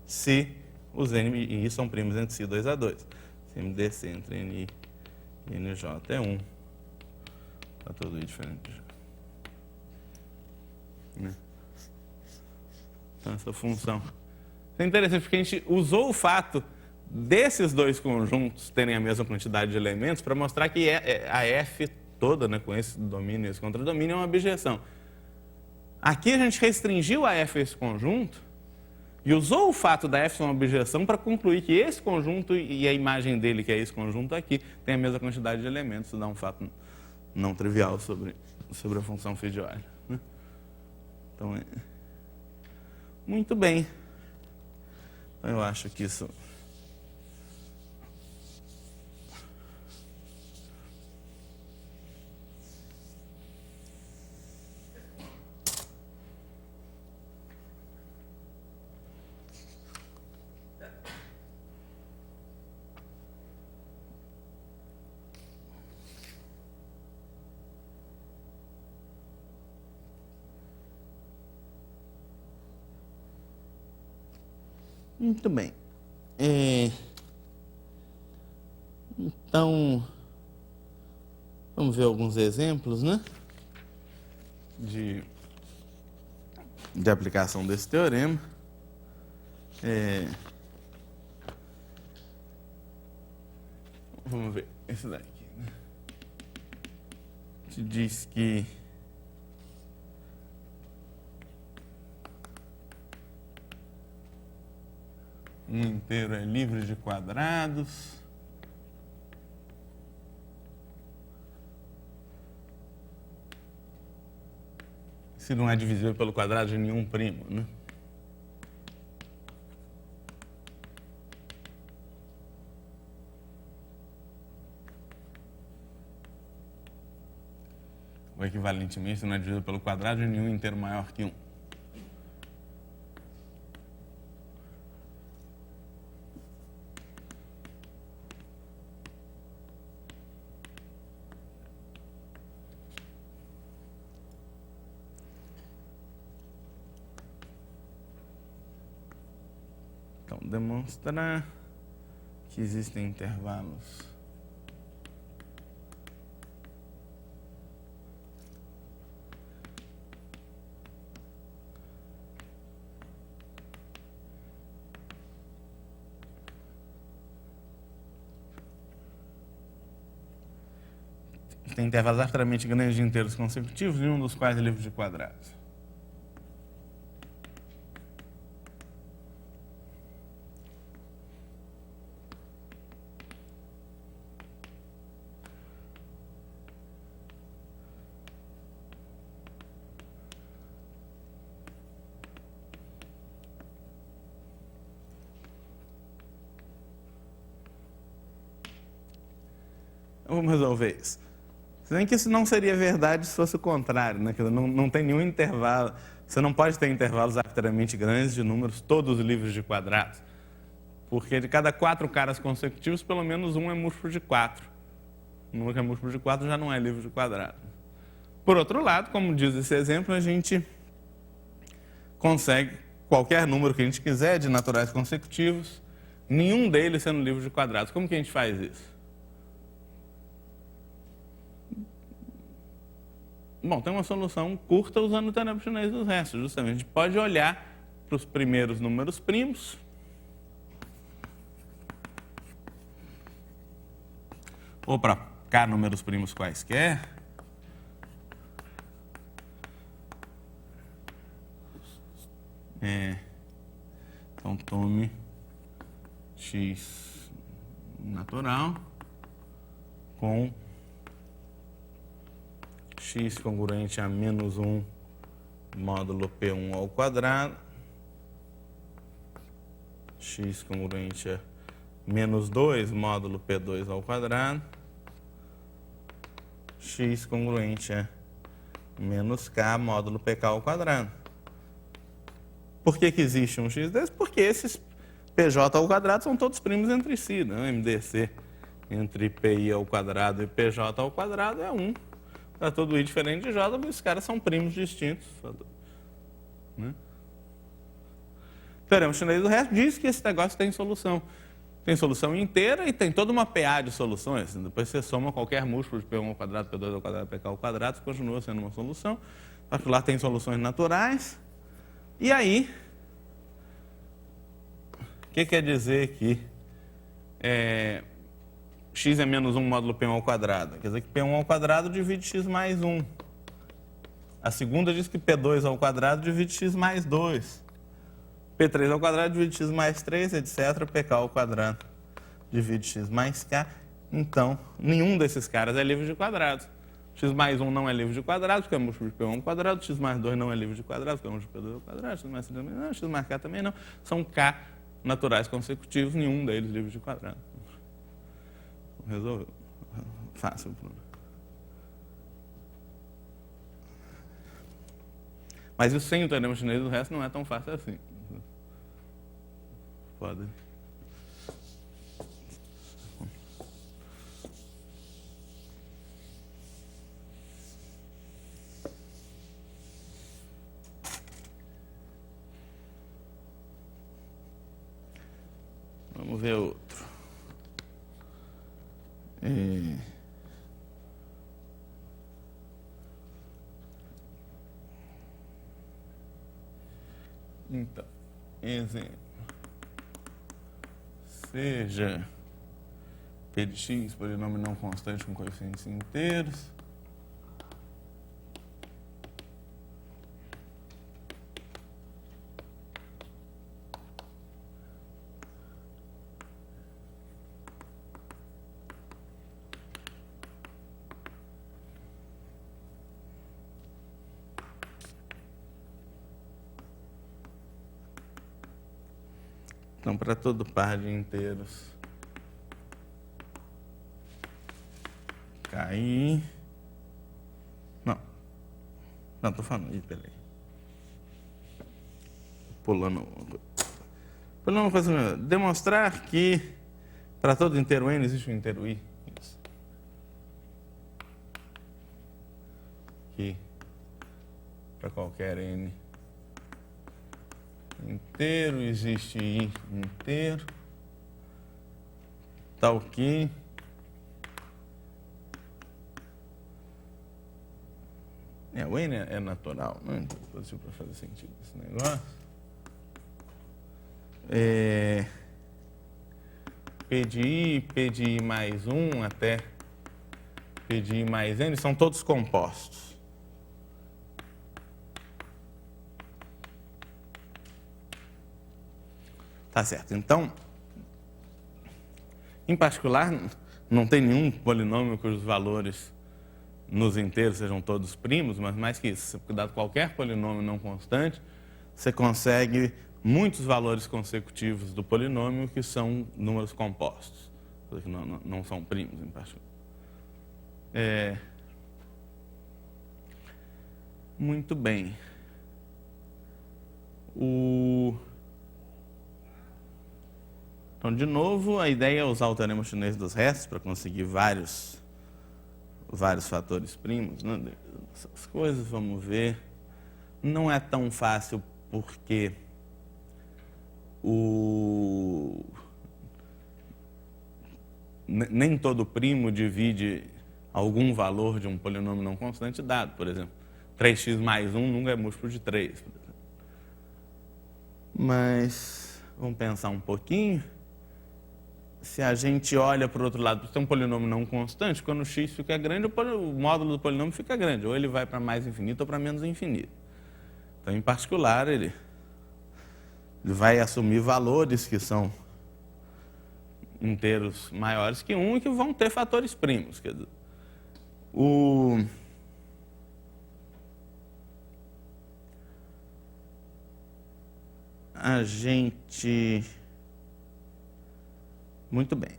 [SPEAKER 1] se os N e I são primos entre si 2 a 2. Se MDC entre Ni e NJ é 1. Está tudo aí diferente já. Então, essa função é interessante porque a gente usou o fato desses dois conjuntos terem a mesma quantidade de elementos para mostrar que a F toda, né, com esse domínio e esse contradomínio, é uma objeção. Aqui a gente restringiu a F a esse conjunto e usou o fato da F ser uma objeção para concluir que esse conjunto e a imagem dele, que é esse conjunto aqui, tem a mesma quantidade de elementos. Isso dá um fato não trivial sobre a função φ de Euler. Então, muito bem. Então, eu acho que isso... Muito bem. Então, vamos ver alguns exemplos, né? De aplicação desse teorema. Vamos ver esse daqui, né? Te diz que um inteiro é livre de quadrados. Se não é divisível pelo quadrado de nenhum primo, né? Ou equivalentemente, se não é divisível pelo quadrado de nenhum inteiro maior que 1. Então, demonstrar que existem intervalos arbitrariamente grandes de inteiros consecutivos, nenhum dos quais é livre de quadrados. Vamos resolver isso. Se bem que isso não seria verdade se fosse o contrário, né? Não tem nenhum intervalo. Você não pode ter intervalos arbitrariamente grandes de números todos livres de quadrados. Porque de cada 4 caras consecutivos, pelo menos um é múltiplo de 4. O número que é múltiplo de 4 já não é livre de quadrado. Por outro lado, como diz esse exemplo, a gente consegue qualquer número que a gente quiser de naturais consecutivos, nenhum deles sendo livre de quadrados. Como que a gente faz isso? Bom, tem uma solução curta usando o teorema chinês dos restos, justamente. A gente pode olhar para os primeiros números primos ou para k números primos quaisquer Então, tome x natural com x congruente a menos 1 módulo P1 ao quadrado, x congruente a menos 2 módulo P2 ao quadrado, x congruente a menos k módulo PK ao quadrado. Por que existe um x desse? Porque esses PJ ao quadrado são todos primos entre si, né? MDC entre PI ao quadrado e PJ ao quadrado é 1. Para todo I diferente de J, os caras são primos distintos. Né? Teorema chinês do resto diz que esse negócio tem solução. Tem solução inteira e tem toda uma PA de soluções. Depois você soma qualquer múltiplo de P1 ao quadrado, P2 ao quadrado, PK ao quadrado, continua sendo uma solução. Lá tem soluções naturais. E aí, o que quer dizer que x é menos 1 módulo P1 ao quadrado? Quer dizer que P1 ao quadrado divide x mais 1. A segunda diz que P2 ao quadrado divide x mais 2. P3 ao quadrado divide x mais 3, etc. PK ao quadrado divide x mais k. Então, nenhum desses caras é livre de quadrados. X mais 1 não é livre de quadrado, porque é múltiplo de P1 ao quadrado. X mais 2 não é livre de quadrado, porque é múltiplo de P2 ao quadrado. X mais 3 também não, x mais k também não. São k naturais consecutivos, nenhum deles livre de quadrado. Resolveu. Fácil o problema. Mas isso sem o teorema chinês do resto não é tão fácil assim. Pode. Vamos ver outro. Então, exemplo. Seja P de x, polinômio não constante com coeficientes inteiros. Então, para todo par de inteiros KI... Não, estou falando... Peraí. Pulando uma coisa. Demonstrar que para todo inteiro N existe um inteiro I. Isso. Que para qualquer N inteiro existe I inteiro, tal que o N é natural, não é possível para fazer sentido esse negócio. P de I mais 1 até P de I mais N são todos compostos. Tá certo. Então, em particular, não tem nenhum polinômio cujos valores nos inteiros sejam todos primos, mas mais que isso, se você cuidar de qualquer polinômio não constante, você consegue muitos valores consecutivos do polinômio que são números compostos, que não são primos, em particular. Muito bem. Então, de novo, a ideia é usar o teorema chinês dos restos para conseguir vários fatores primos. Né? Essas coisas, vamos ver. Não é tão fácil porque nem todo primo divide algum valor de um polinômio não constante dado. Por exemplo, 3x mais 1 nunca é múltiplo de 3. Mas vamos pensar um pouquinho. Se a gente olha para o outro lado, se tem um polinômio não constante, quando o x fica grande, o módulo do polinômio fica grande. Ou ele vai para mais infinito ou para menos infinito. Então, em particular, ele Ele vai assumir valores que são inteiros maiores que 1 e que vão ter fatores primos. Quer dizer, a gente... Muito bem.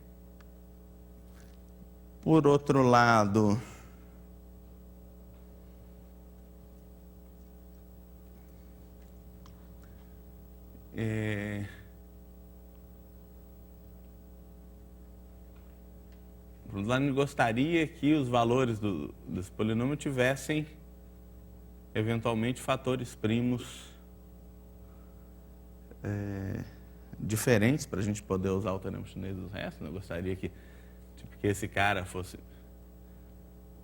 [SPEAKER 1] Por outro lado, eu gostaria que os valores desse polinômio tivessem, eventualmente, fatores primos diferentes para a gente poder usar o teorema chinês dos restos. Eu gostaria que esse cara fosse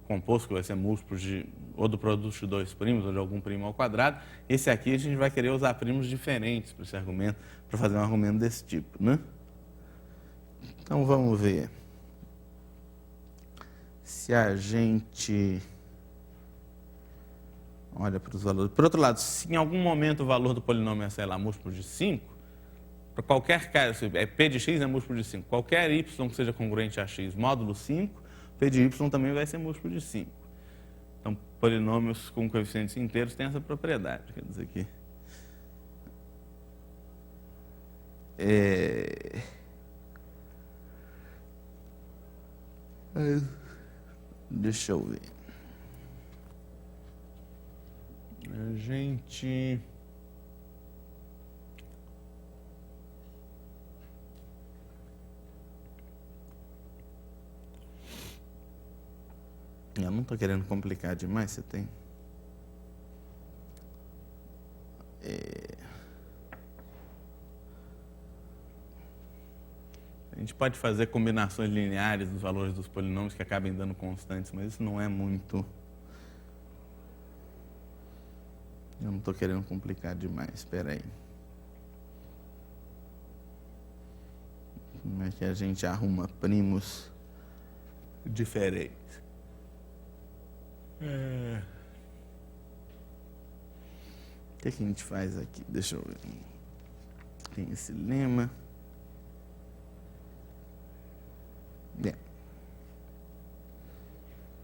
[SPEAKER 1] composto, que vai ser múltiplo ou do produto de dois primos ou de algum primo ao quadrado. Esse aqui a gente vai querer usar primos diferentes para esse argumento, para fazer um argumento desse tipo, né? Então vamos ver se a gente olha para os valores. Por outro lado, se em algum momento o valor do polinômio é, sei lá, múltiplo de 5, para qualquer caso, P de x é múltiplo de 5, qualquer y que seja congruente a x módulo 5, P de y também vai ser múltiplo de 5. Então, polinômios com coeficientes inteiros têm essa propriedade. Quer dizer que deixa eu ver. A gente... Eu não estou querendo complicar demais, você tem? A gente pode fazer combinações lineares dos valores dos polinômios que acabem dando constantes, mas isso não é muito... Eu não estou querendo complicar demais, espera aí. Como é que a gente arruma primos diferentes? O que a gente faz aqui? Deixa eu ver. Tem esse lema. Bem.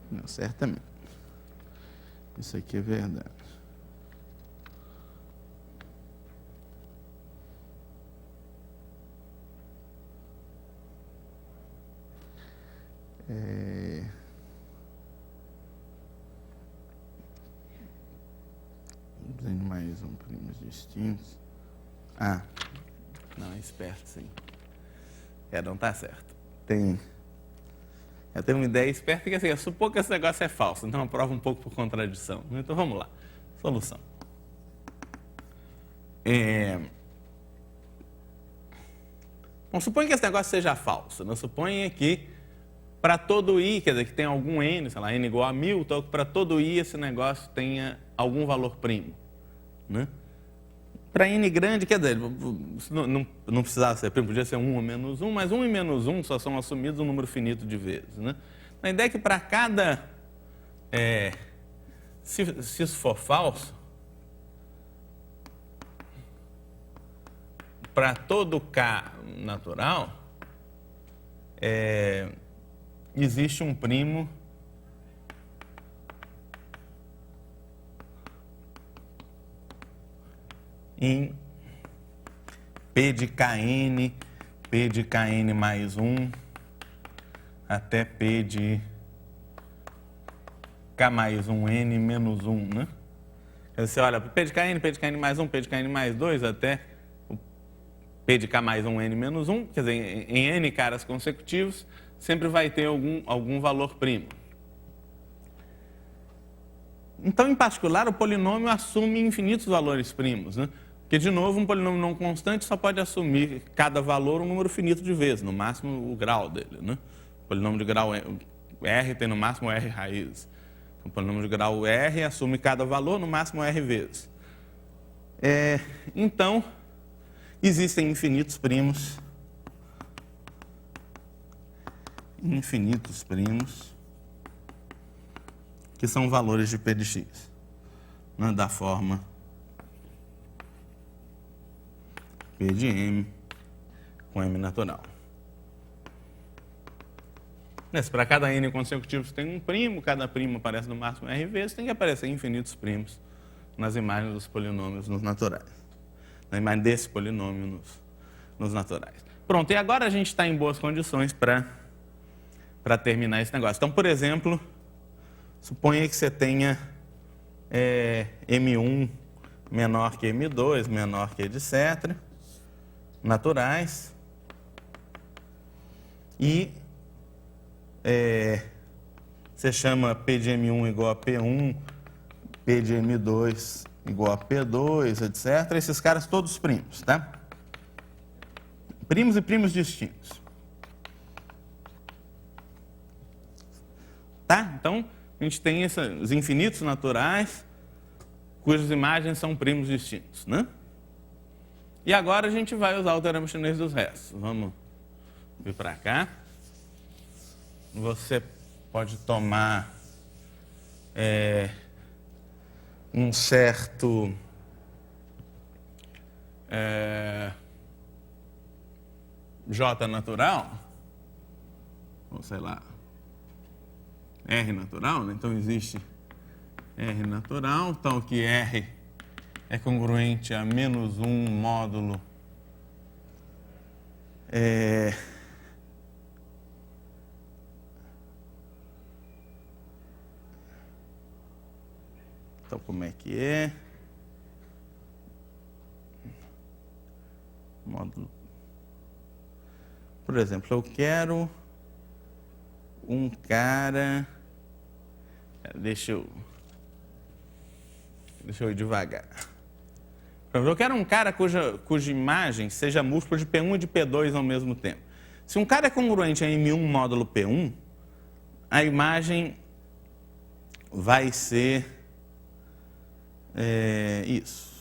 [SPEAKER 1] Não, certamente. Isso aqui é verdade. Mais um primos distintos. Não, é esperto, sim. Não tá certo. Eu tenho uma ideia esperta que assim, eu supor que esse negócio é falso, então eu provo um pouco por contradição. Então vamos lá. Solução. Bom, suponha que esse negócio seja falso. Não suponha que para todo i, quer dizer, que tem algum n, sei lá, n igual a 1000, então para todo i esse negócio tenha algum valor primo. Né? Para n grande, quer dizer, não precisava ser primo, podia ser 1 ou menos 1, mas 1 e menos 1 só são assumidos um número finito de vezes. Né? A ideia é que para cada... se isso for falso, para todo k natural, existe um primo em P de Kn mais 1 até P de K mais 1N menos 1, né? Você olha, P de Kn mais 1, P de Kn mais 2 até o P de K mais 1N menos 1, quer dizer, em N caras consecutivos, sempre vai ter algum valor primo. Então, em particular, o polinômio assume infinitos valores primos, né? Porque, de novo, um polinômio não constante só pode assumir cada valor um número finito de vezes, no máximo o grau dele, né? O polinômio de grau R tem no máximo R raízes. O polinômio de grau R assume cada valor no máximo R vezes. Então, existem infinitos primos que são valores de P de x, né, da forma P de M com M natural. Para cada N consecutivos tem um primo, cada primo aparece no máximo R vezes, tem que aparecer infinitos primos nas imagens dos polinômios nos naturais. Na imagem desse polinômio nos naturais. Pronto, e agora a gente está em boas condições para terminar esse negócio. Então, por exemplo, suponha que você tenha M1 menor que M2, menor que etc., naturais, e você chama P de M1 igual a P1, P de M2 igual a P2, etc. Esses caras todos primos, tá? Primos e primos distintos. Tá? Então, a gente tem os infinitos naturais, cujas imagens são primos distintos, né? E agora a gente vai usar o teorema chinês dos restos. Vamos vir para cá. Você pode tomar um certo J natural, ou sei lá, R natural, né? Então existe R natural, tal que R é congruente a menos 1 módulo então como é que é? Módulo. Por exemplo, eu quero um cara. Deixa eu ir devagar. Eu quero um cara cuja imagem seja múltiplo de P1 e de P2 ao mesmo tempo. Se um cara é congruente a M1 módulo P1, a imagem vai ser isso.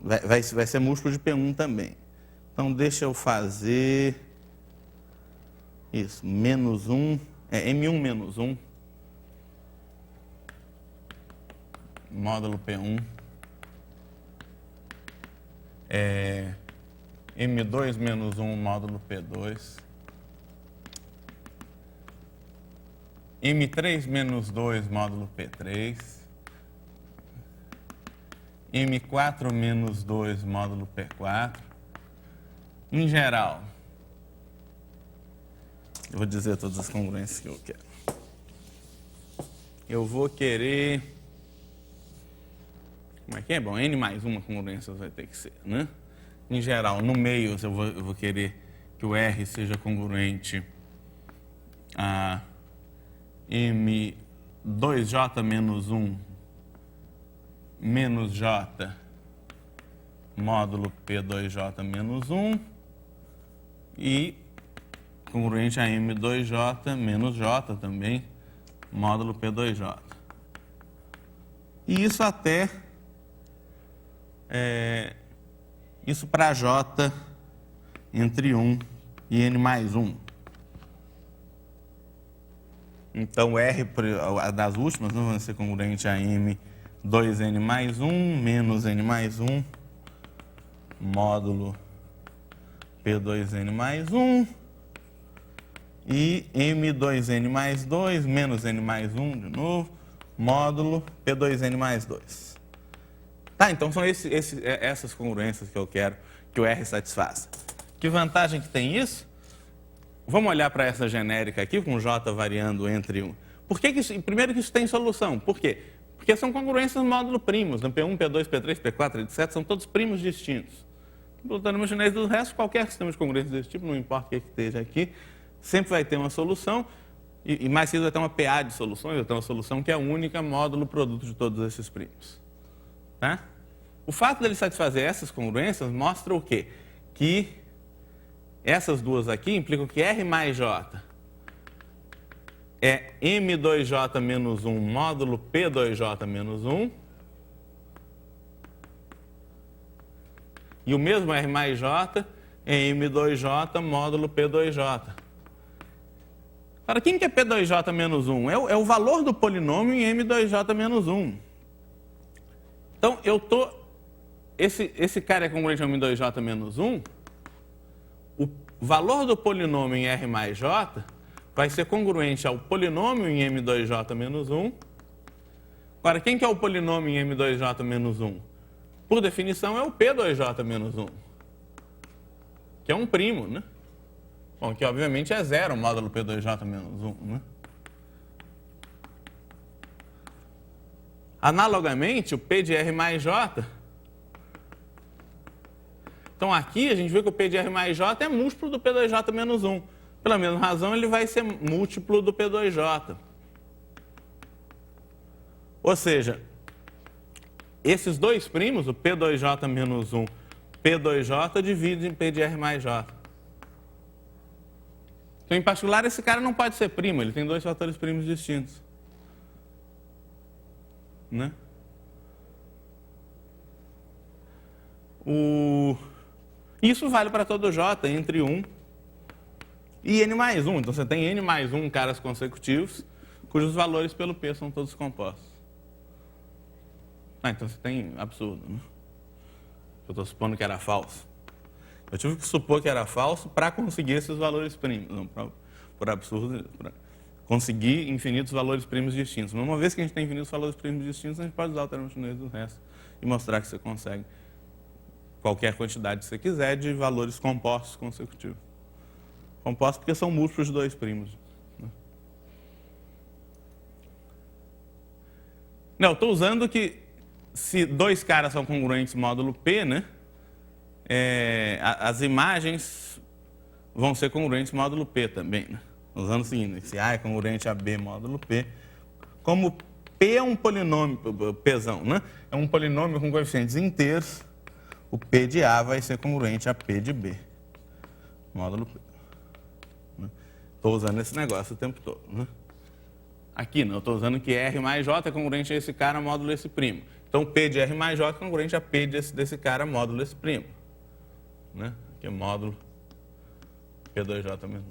[SPEAKER 1] Vai ser múltiplo de P1 também. Então, deixa eu fazer isso, menos 1, M1 menos 1, módulo P1, M2 menos 1, módulo P2, M3 menos 2, módulo P3, M4 menos 2, módulo P4. Em geral, eu vou dizer todas as congruências que eu quero. Eu vou querer... Como é que é? Bom, N mais uma congruência vai ter que ser, né? Em geral, no meio, eu vou querer que o R seja congruente a M2J menos 1 menos J módulo P2J menos 1 e congruente a M2J menos J também, módulo P2J. E isso até, isso para J entre 1 e N mais 1. Então, R das últimas não vai ser congruente a M2N mais 1 menos N mais 1, módulo P2N mais 1, e M2N mais 2 menos N mais 1, de novo, módulo P2N mais 2. Tá, então são essas congruências que eu quero que o R satisfaça. Que vantagem que tem isso? Vamos olhar para essa genérica aqui, com J variando entre 1. Por que isso? Primeiro que isso tem solução. Por quê? Porque são congruências módulo primos. No P1, P2, P3, P4, etc. São todos primos distintos. No teorema chinês dos restos, qualquer sistema de congruência desse tipo, não importa o que esteja aqui, sempre vai ter uma solução. E mais cedo vai ter uma PA de soluções, vai ter uma solução que é a única módulo produto de todos esses primos. Tá? O fato dele satisfazer essas congruências mostra o quê? Que essas duas aqui implicam que R mais J é M2J menos 1 módulo P2J menos 1. E o mesmo R mais J é M2J módulo P2J. Agora, quem que é P2J menos 1? É o valor do polinômio em M2J menos 1. Então, eu estou esse cara é congruente a 1 em 2j menos 1, o valor do polinômio em R mais J vai ser congruente ao polinômio em M2J menos 1. Agora, quem que é o polinômio em M2J menos 1? Por definição, é o P2J menos 1, que é um primo, né? Bom, que obviamente é 0 o módulo P2J menos 1, né? Analogamente, o P de R mais J... Então, aqui a gente vê que o P de R mais J é múltiplo do P2J menos 1. Pela mesma razão, ele vai ser múltiplo do P2J. Ou seja, esses dois primos, o P2J menos 1, P2J, dividem em P de R mais J. Então, em particular, esse cara não pode ser primo, ele tem dois fatores primos distintos. Né? Isso vale para todo J entre 1 e N mais 1. Então, você tem N mais 1 caras consecutivos, cujos valores pelo P são todos compostos. Então, você tem absurdo, né? Eu estou supondo que era falso. Eu tive que supor que era falso para conseguir esses valores primos. Não, por absurdo, para conseguir infinitos valores primos distintos. Mas uma vez que a gente tem infinitos valores primos distintos, a gente pode usar o termo chinês do resto e mostrar que você consegue qualquer quantidade que você quiser de valores compostos consecutivos. Compostos porque são múltiplos de dois primos. Né? Não, eu estou usando que se dois caras são congruentes módulo P, né? As imagens vão ser congruentes módulo P também, né? Usando o seguinte, se A é congruente a B módulo P, como P é um polinômio, Pzão, né? É um polinômio com coeficientes inteiros, o P de A vai ser congruente a P de B, módulo P. Estou usando esse negócio o tempo todo, né? Aqui não, eu estou usando que R mais J é congruente a esse cara módulo esse primo. Então, P de R mais J é congruente a P desse cara módulo esse primo. Né? Aqui é módulo P2J mesmo.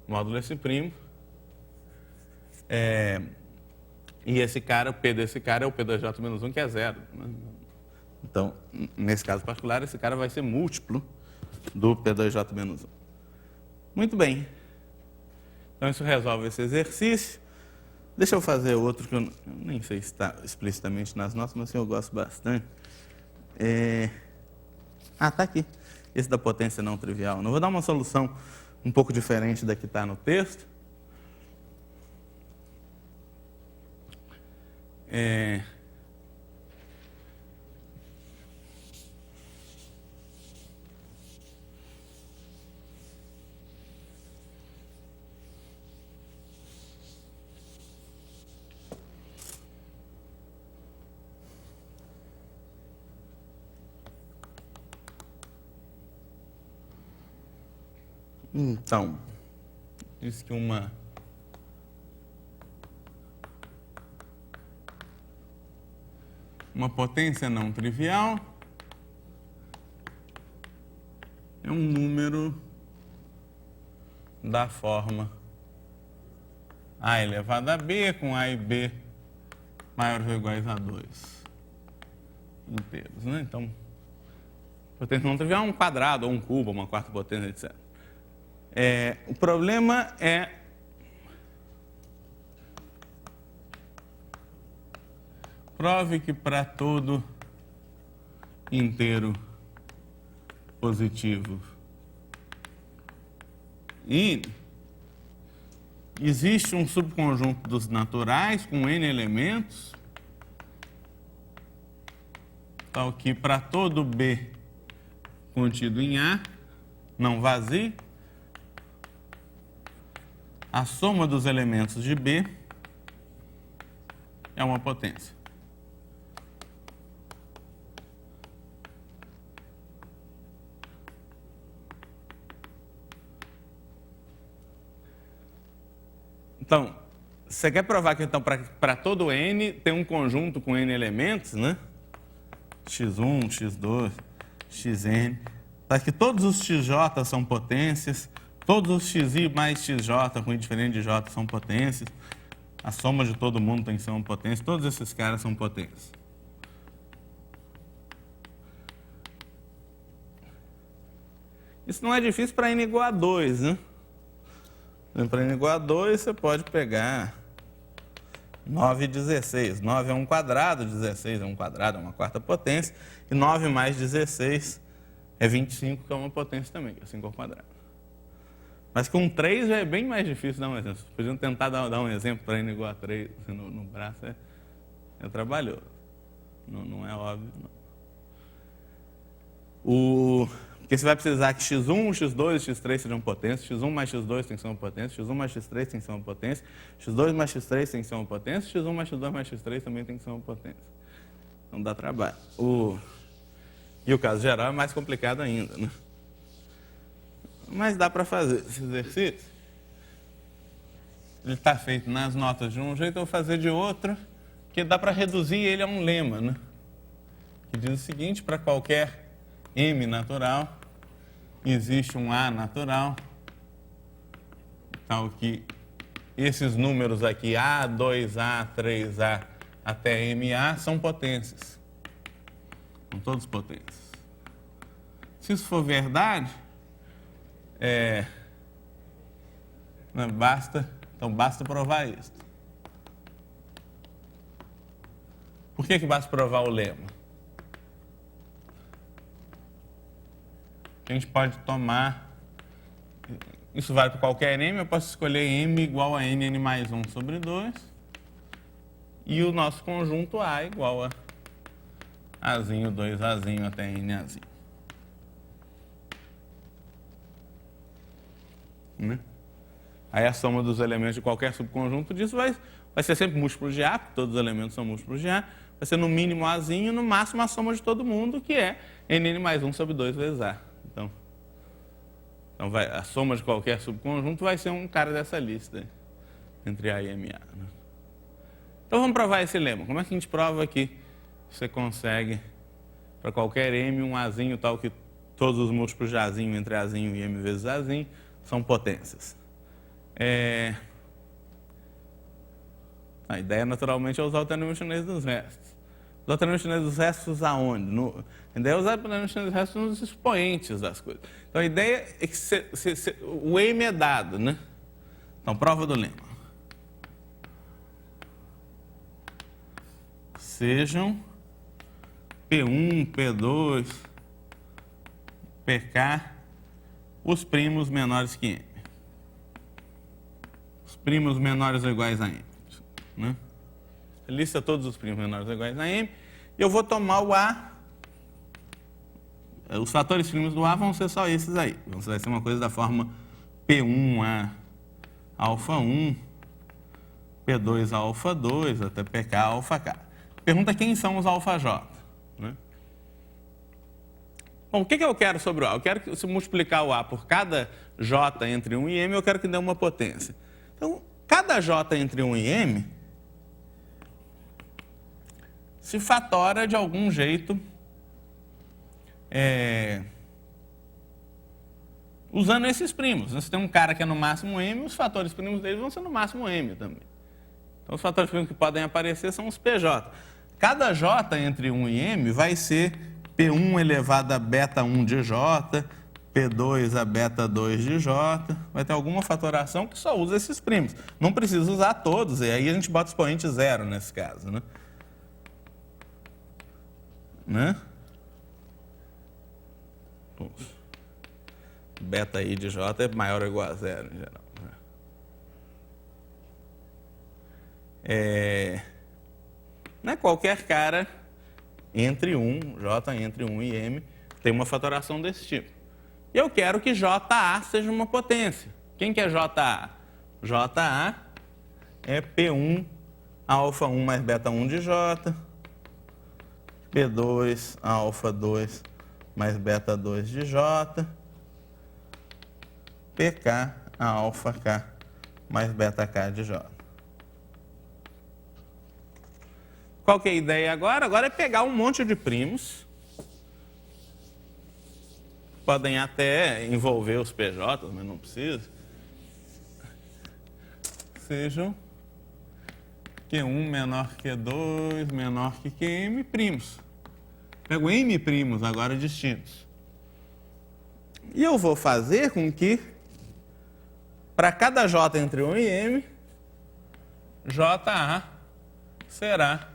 [SPEAKER 1] Módulo esse primo. E esse cara, o P desse cara é o P2J menos 1, que é 0. Né? Então, nesse caso particular, esse cara vai ser múltiplo do P2J menos 1. Muito bem. Então, isso resolve esse exercício. Deixa eu fazer outro que eu nem sei se está explicitamente nas notas, mas eu gosto bastante. Está aqui. Esse da potência não trivial. Não vou dar uma solução um pouco diferente da que está no texto. Então, diz que uma potência não trivial é um número da forma A elevado a B com A e B maiores ou iguais a 2 inteiros, né? Então, potência não trivial é um quadrado, ou um cubo, uma quarta potência, etc. O problema é prove que para todo inteiro positivo e existe um subconjunto dos naturais com N elementos, tal que para todo B contido em A, não vazio, a soma dos elementos de B é uma potência. Então, você quer provar que então, para todo N tem um conjunto com N elementos, né? X1, X2, Xn. Para que todos os XJ são potências, todos os xi mais xj com i diferente de j são potências. A soma de todo mundo tem que ser uma potência. Todos esses caras são potências. Isso não é difícil para n igual a 2, né? Para n igual a 2, você pode pegar 9 e 16. 9 é um quadrado, 16 é um quadrado, é uma quarta potência. E 9 mais 16 é 25, que é uma potência também, que é 5 ao quadrado. Mas com 3 já é bem mais difícil dar um exemplo. Vocês podiam tentar dar um exemplo para n igual a 3 no braço, é trabalhoso. Não é óbvio, não. Porque você vai precisar que x1, x2 e x3 sejam potências, x1 mais x2 tem que ser uma potência, x1 mais x3 tem que ser uma potência, x2 mais x3 tem que ser uma potência, x1 mais x2 mais x3 também tem que ser uma potência. Não dá trabalho. E o caso geral é mais complicado ainda, né? Mas dá para fazer esse exercício. Ele está feito nas notas de um jeito, eu vou fazer de outro, que dá para reduzir ele a um lema, né? Que diz o seguinte: para qualquer M natural, existe um A natural, tal que esses números aqui, A, 2A, 3A até MA, são potências. São todos potências. Se isso for verdade, basta provar isso. Por que basta provar o lema? A gente pode tomar, isso vale para qualquer m, eu posso escolher m igual a n mais 1 sobre 2, e o nosso conjunto A igual a Azinho, 2Azinho até Nazinho. Né? Aí a soma dos elementos de qualquer subconjunto disso vai ser sempre múltiplo de A, porque todos os elementos são múltiplos de A, vai ser no mínimo Azinho, no máximo a soma de todo mundo, que é Nn mais 1 sobre 2 vezes A. Então a soma de qualquer subconjunto vai ser um cara dessa lista, entre A e MA. Né? Então vamos provar esse lema. Como é que a gente prova que você consegue, para qualquer M, um Azinho tal que todos os múltiplos de Azinho entre Azinho e M vezes Azinho são potências? A ideia, naturalmente, é usar o teorema chinês dos restos. Usar o teorema chinês dos restos aonde? A ideia é usar o teorema chinês dos restos nos expoentes das coisas. Então, a ideia é que o M é dado, né? Então, prova do lema. Sejam P1, P2, PK, os primos menores que M. Os primos menores ou iguais a M. Né? Lista todos os primos menores ou iguais a M. E eu vou tomar o A. Os fatores primos do A vão ser só esses aí. Vai ser uma coisa da forma P1A alfa 1, P2 alfa 2, até PK alfa K. Pergunta quem são os alfa J. Né? Bom, o que eu quero sobre o A? Eu quero que, se multiplicar o A por cada J entre 1 e M, eu quero que dê uma potência. Então, cada J entre 1 e M se fatora de algum jeito usando esses primos. Você tem um cara que é no máximo M, os fatores primos dele vão ser no máximo M também. Então, os fatores primos que podem aparecer são os PJ. Cada J entre 1 e M vai ser P1 elevado a beta 1 de J, P2 a beta 2 de J. Vai ter alguma fatoração que só usa esses primos. Não precisa usar todos, e aí a gente bota expoente zero nesse caso, né? Beta I de J é maior ou igual a zero em geral. Não é qualquer cara entre 1, J entre 1 e M, tem uma fatoração desse tipo. E eu quero que JA seja uma potência. Quem que é JA? JA é P1 alfa 1 mais beta 1 de J, P2 alfa 2 mais beta 2 de J, PK alfa K mais beta K de J. Qual que é a ideia agora? Agora é pegar um monte de primos. Podem até envolver os PJ, mas não precisa. Sejam Q1 menor que Q2, menor que QM primos. Pego M primos agora distintos. E eu vou fazer com que, para cada J entre 1 e M, JA será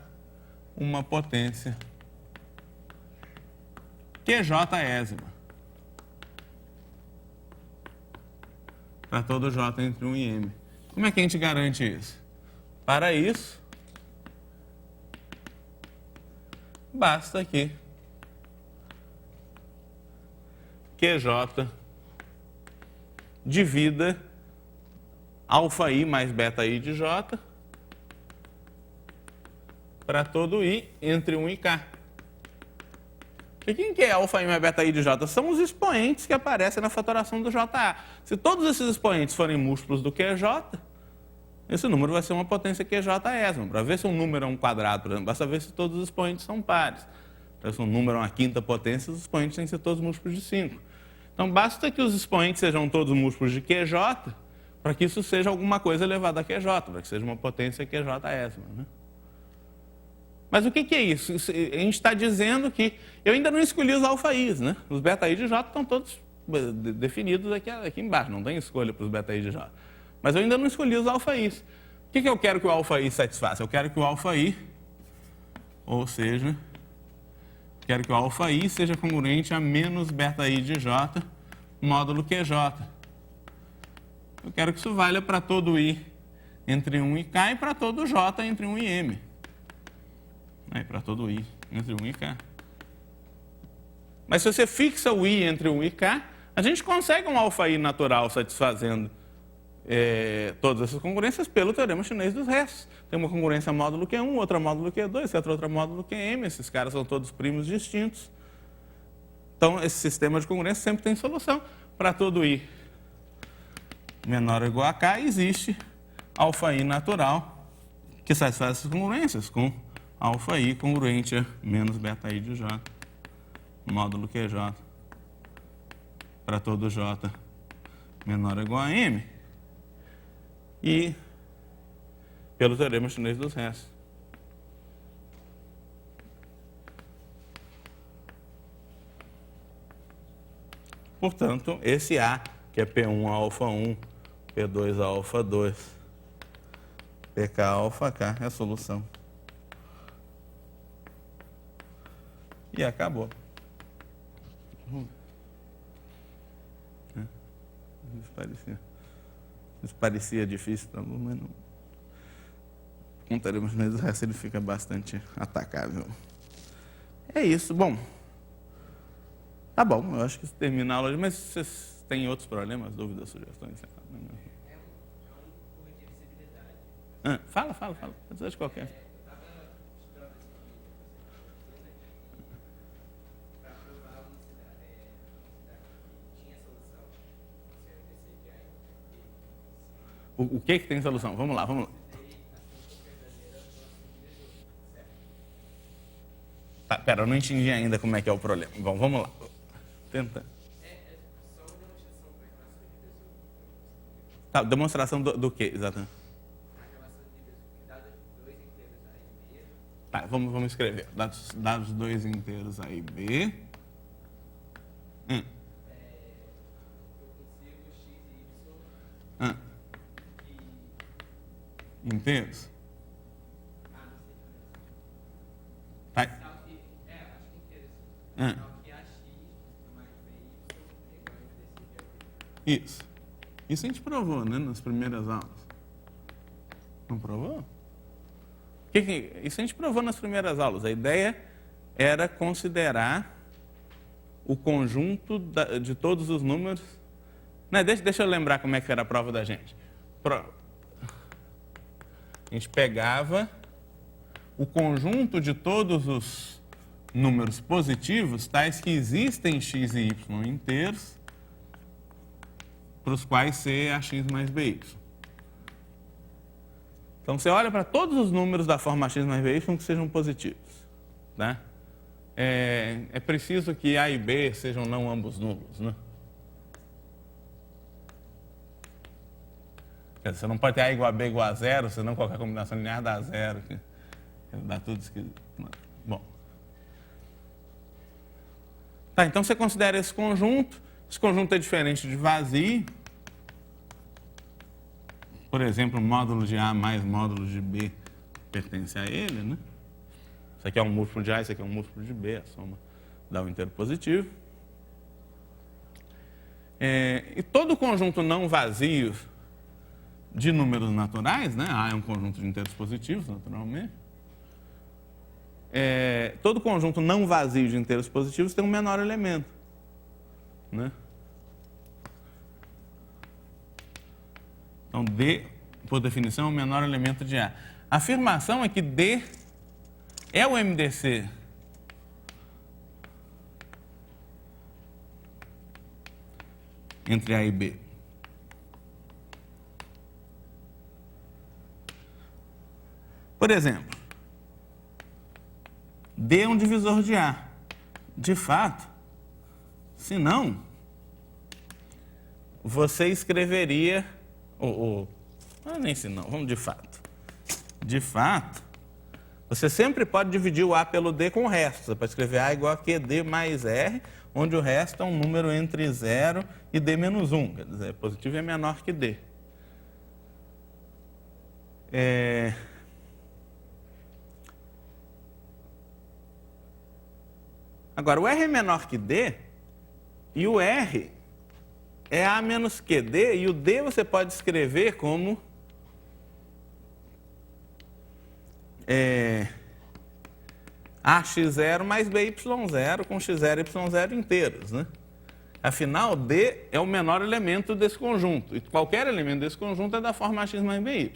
[SPEAKER 1] uma potência QJésima. Para todo J entre 1 e M. Como é que a gente garante isso? Para isso, basta que QJ divida alfa I mais beta I de J para todo I entre 1 e K. E quem que é alfa I mais beta I de J? São os expoentes que aparecem na fatoração do JA. Se todos esses expoentes forem múltiplos do QJ, esse número vai ser uma potência QJésima. Para ver se um número é um quadrado, por exemplo, basta ver se todos os expoentes são pares. Para ver se um número é uma quinta potência, os expoentes têm que ser todos múltiplos de 5. Então, basta que os expoentes sejam todos múltiplos de QJ para que isso seja alguma coisa elevada a QJ, para que seja uma potência QJésima, né? Mas o que é isso? A gente está dizendo que eu ainda não escolhi os alfa-Is, né? Os beta-I de J estão todos definidos aqui embaixo, não tem escolha para os beta-I de J. Mas eu ainda não escolhi os alfa-Is. O que eu quero que o alfa-I satisfaça? Eu quero que o alfa-I, ou seja, quero que o alfa-I seja congruente a menos beta-I de J módulo QJ. Eu quero que isso valha para todo I entre 1 e K e para todo J entre 1 e M. Para todo I entre 1 e K. Mas se você fixa o I entre 1 e K, a gente consegue um alfa-I natural satisfazendo todas essas congruências pelo teorema chinês dos restos. Tem uma congruência módulo Q1, outra módulo Q2, outra módulo QM. Esses caras são todos primos distintos. Então, esse sistema de congruência sempre tem solução. Para todo I menor ou igual a K, existe alfa-I natural que satisfaz essas congruências com alfa-I congruente a menos beta-I de J, módulo QJ, para todo J menor ou igual a M, e pelo teorema chinês dos restos. Portanto, esse A, que é P1 alfa 1, P2 alfa 2, PK alfa K, é a solução. E acabou. Isso parecia difícil, tá bom, mas não. Com o teorema chinês do resto, ele fica bastante atacável. É isso. Bom, tá bom, eu acho que isso termina a aula, mas vocês têm outros problemas, dúvidas, sugestões? Fala. Precisa de qualquer. O que tem solução? Vamos lá. Tá, pera, eu não entendi ainda como é que é o problema. Bom, vamos lá. Tenta.
[SPEAKER 2] Só uma demonstração da relação de Bezout.
[SPEAKER 1] Tá, demonstração do que, exatamente?
[SPEAKER 2] A relação de Bezout, dados 2 inteiros A e B.
[SPEAKER 1] Tá, vamos escrever. Dados 2 inteiros A e B.
[SPEAKER 2] Eu consigo X e Y.
[SPEAKER 1] Inteiros?
[SPEAKER 2] Não sei também.
[SPEAKER 1] Tá.
[SPEAKER 2] Acho que inteiros. Sinal que AX mais BY é igual a desse
[SPEAKER 1] Isso. Isso a gente provou, né, nas primeiras aulas. Não provou? Isso a gente provou nas primeiras aulas. A ideia era considerar o conjunto de todos os números. Não, deixa eu lembrar como é que era a prova da gente. A gente pegava o conjunto de todos os números positivos, tais que existem x e y inteiros, para os quais C é ax mais by. Então, você olha para todos os números da forma x mais by que sejam positivos. Né? É preciso que A e B sejam não ambos nulos. Né? Você não pode ter A igual a B igual a zero, senão qualquer combinação linear dá zero. Dá tudo esquisito. Bom. Tá, então você considera esse conjunto Esse conjunto é diferente de vazio. Por exemplo, módulo de A mais módulo de B pertence a ele, né? Isso aqui é um múltiplo de A, isso aqui é um múltiplo de B, a soma dá um inteiro positivo. E todo conjunto não vazio de números naturais, né? A é um conjunto de inteiros positivos, naturalmente. Todo conjunto não vazio de inteiros positivos tem um menor elemento, né? Então, D, por definição, é o menor elemento de A. A afirmação é que D é o MDC entre A e B. Por exemplo, D é um divisor de A. De fato, se não, você escreveria... nem se não, vamos de fato. De fato, você sempre pode dividir o A pelo D com o resto. Você pode escrever A igual a QD mais R, onde o resto é um número entre 0 e D menos 1. Quer dizer, positivo é menor que D. Agora, o R é menor que D, e o R é A menos QD, e o D você pode escrever como AX0 mais BY0 com X0 e Y0 inteiros, né? Afinal, D é o menor elemento desse conjunto, e qualquer elemento desse conjunto é da forma AX mais BY.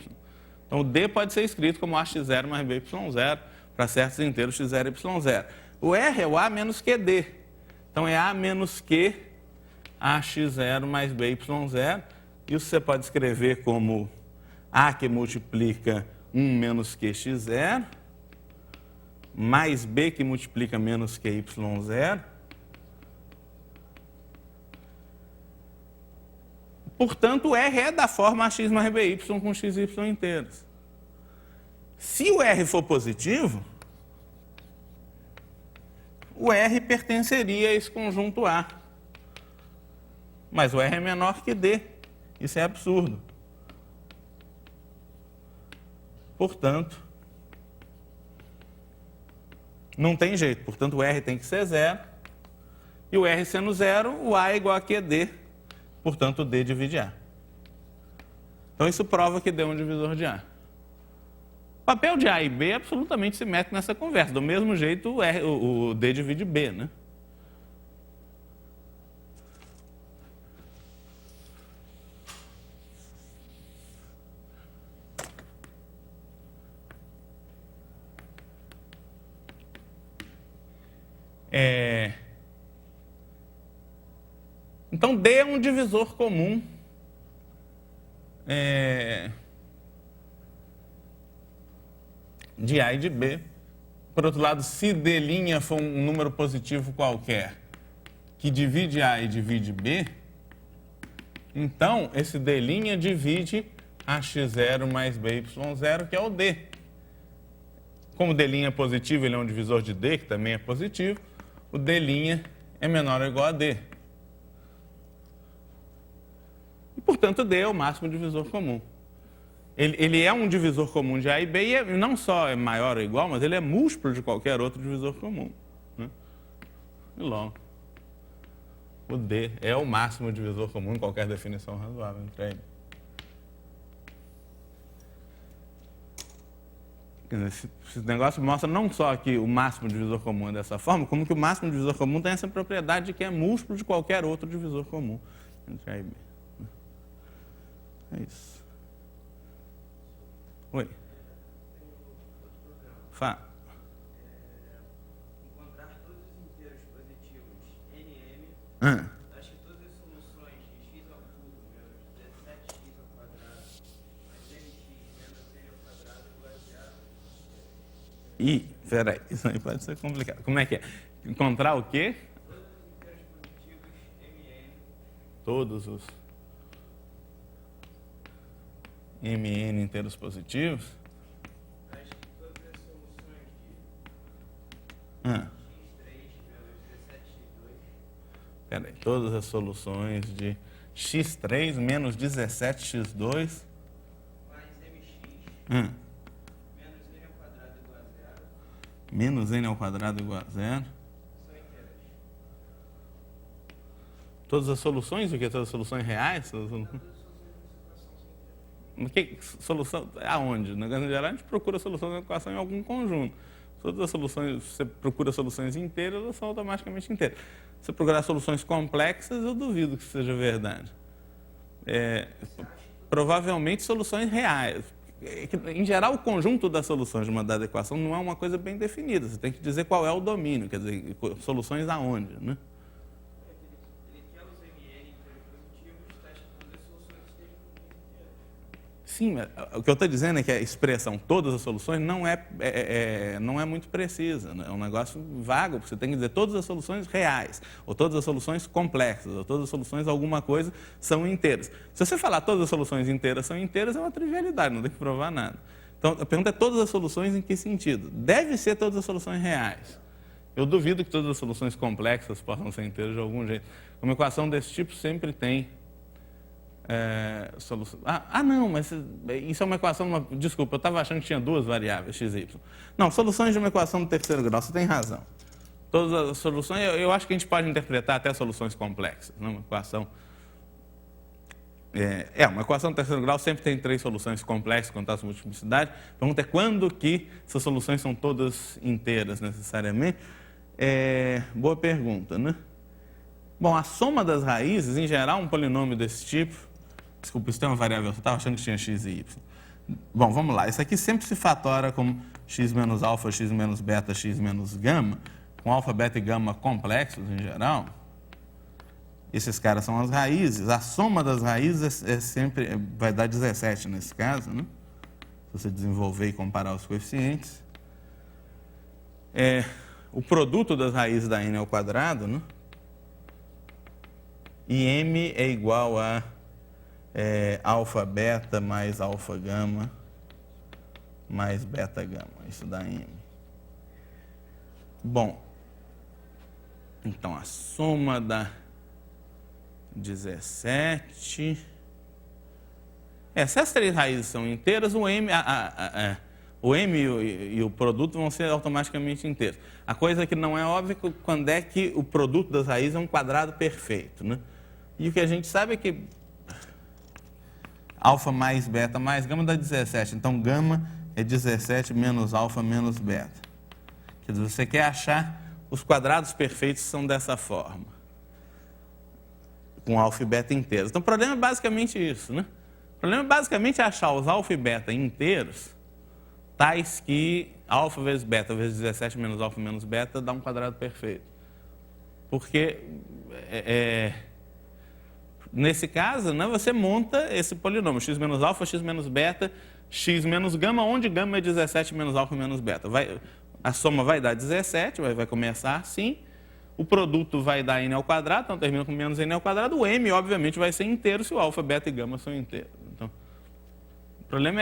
[SPEAKER 1] Então, o D pode ser escrito como AX0 mais BY0 para certos inteiros X0 e Y0. O R é o A menos QD. Então, é A menos Q AX0 mais BY0. Isso você pode escrever como A que multiplica 1 menos QX0, mais B que multiplica menos QY0. Portanto, o R é da forma AX mais BY com XY inteiros. Se o R for positivo, o R pertenceria a esse conjunto A. Mas o R é menor que D. Isso é absurdo. Portanto, não tem jeito. Portanto, o R tem que ser 0. E o R sendo 0, o A é igual a QD. Portanto, D divide A. Então, isso prova que D é um divisor de A. O papel de A e B absolutamente se mete nessa conversa. Do mesmo jeito, o D divide B, né? Então, D é um divisor comum de A e de B. Por outro lado, se D' for um número positivo qualquer que divide A e divide B, então esse D' divide AX0 mais BY0, que é o D. Como D' é positivo, ele é um divisor de D, que também é positivo, o D' é menor ou igual a D. E, portanto, D é o máximo divisor comum. Ele é um divisor comum de A e B, e não só é maior ou igual, mas ele é múltiplo de qualquer outro divisor comum, né? E logo, o D é o máximo divisor comum em qualquer definição razoável entre eles. Esse negócio mostra não só que o máximo divisor comum é dessa forma, como que o máximo divisor comum tem essa propriedade de que é múltiplo de qualquer outro divisor comum entre A e B. É isso. Oi. Fala.
[SPEAKER 2] Encontrar todos os inteiros positivos NM, acho que todas as soluções de x ao cubo menos 17x ao quadrado mais mx menos n ao quadrado igual a zero.
[SPEAKER 1] Peraí, isso aí pode ser complicado. Como é que é? Encontrar o quê?
[SPEAKER 2] Todos os inteiros positivos MN.
[SPEAKER 1] Todos os MN inteiros positivos?
[SPEAKER 2] Acho que todas as soluções de x3 menos 17x2.
[SPEAKER 1] Peraí, todas as soluções de x3 menos 17x2
[SPEAKER 2] mais mx
[SPEAKER 1] menos
[SPEAKER 2] n ao quadrado igual a zero
[SPEAKER 1] menos n ao quadrado igual a zero.
[SPEAKER 2] são inteiras.
[SPEAKER 1] Todas as soluções, o que? Todas as soluções reais? Mas que solução? Aonde? Na grande geral, a gente procura solução da equação em algum conjunto. Todas as soluções, você procura soluções inteiras, elas são automaticamente inteiras. Se você procurar soluções complexas, eu duvido que seja verdade. Provavelmente soluções reais. Em geral, o conjunto das soluções de uma dada equação não é uma coisa bem definida. Você tem que dizer qual é o domínio, quer dizer, soluções aonde, né?
[SPEAKER 2] Ele quer os mn inteiros positivos, tais que todas as soluções estejam inteiras.
[SPEAKER 1] Sim, o que eu estou dizendo é que a expressão todas as soluções não é muito precisa, né? É um negócio vago, porque você tem que dizer todas as soluções reais, ou todas as soluções complexas, ou todas as soluções alguma coisa são inteiras. Se você falar todas as soluções inteiras são inteiras, é uma trivialidade, não tem que provar nada. Então, a pergunta é todas as soluções em que sentido? Deve ser todas as soluções reais. Eu duvido que todas as soluções complexas possam ser inteiras de algum jeito. Uma equação desse tipo sempre tem solução. Não, mas isso é uma equação. Desculpa, eu estava achando que tinha duas variáveis, x e y. Não, soluções de uma equação do terceiro grau, você tem razão. Todas as soluções, eu acho que a gente pode interpretar até soluções complexas. Né? Uma equação. Uma equação do terceiro grau sempre tem três soluções complexas quando está a multiplicidade. A pergunta é quando que essas soluções são todas inteiras necessariamente? Boa pergunta, né? Bom, a soma das raízes, em geral, um polinômio desse tipo. Desculpa, isso tem uma variável, eu estava achando que tinha x e y. Bom, vamos lá. Isso aqui sempre se fatora como x menos alfa, x menos beta, x menos gama, com alfa, beta e gama complexos, em geral. Esses caras são as raízes. A soma das raízes sempre vai dar 17 nesse caso, né? Se você desenvolver e comparar os coeficientes. O produto das raízes da n ao quadrado, né? E m é igual a alfa beta mais alfa gama mais beta gama. Isso dá m. Bom, então a soma dá 17. Se as três raízes são inteiras, o m e o produto vão ser automaticamente inteiros. A coisa que não é óbvia é quando é que o produto das raízes é um quadrado perfeito, né? E o que a gente sabe é que alfa mais beta mais gama dá 17. Então, gama é 17 menos alfa menos beta. Quer dizer, você quer achar os quadrados perfeitos são dessa forma. Com alfa e beta inteiros. Então, o problema é basicamente isso, né? O problema é basicamente achar os alfa e beta inteiros, tais que alfa vezes beta vezes 17 menos alfa menos beta dá um quadrado perfeito. Porque nesse caso, né, você monta esse polinômio, x menos alfa, x menos beta, x menos gama, onde gama é 17 menos alfa menos beta. A soma vai dar 17, vai começar assim. O produto vai dar n ao quadrado, então termina com menos n ao quadrado. O m, obviamente, vai ser inteiro se o alfa, beta e gama são inteiros. Então, o problema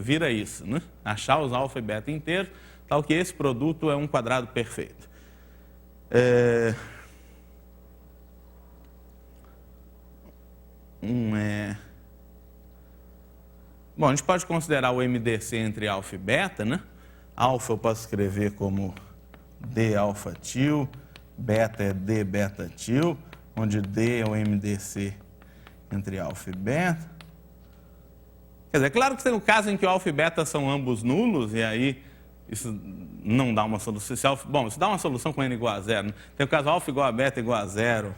[SPEAKER 1] vira isso, né? Achar os alfa e beta inteiros, tal que esse produto é um quadrado perfeito. Bom, a gente pode considerar o MDC entre alfa e beta, né? Alfa eu posso escrever como D alfa til, beta é D beta til, onde D é o MDC entre alfa e beta. Quer dizer, é claro que tem o caso em que o alfa e beta são ambos nulos, e aí isso não dá uma solução. Bom, isso dá uma solução com n igual a zero. Né? Tem o caso alfa igual a beta igual a zero,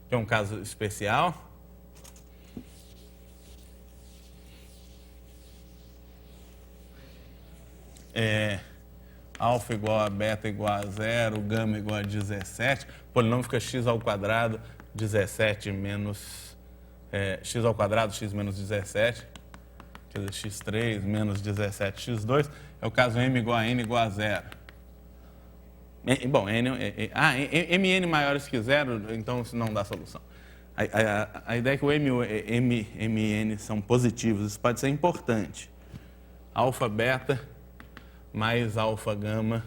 [SPEAKER 1] que é um caso especial. Alfa igual a beta igual a zero, gama igual a 17, o polinômio fica x ao quadrado, 17 menos x ao quadrado, x menos 17, quer dizer, x3 menos 17, x2, é o caso m igual a n igual a zero. Bom, mn maiores que zero, então isso não dá solução. A ideia é que o mn são positivos, isso pode ser importante. Alfa, beta mais alfa, gama.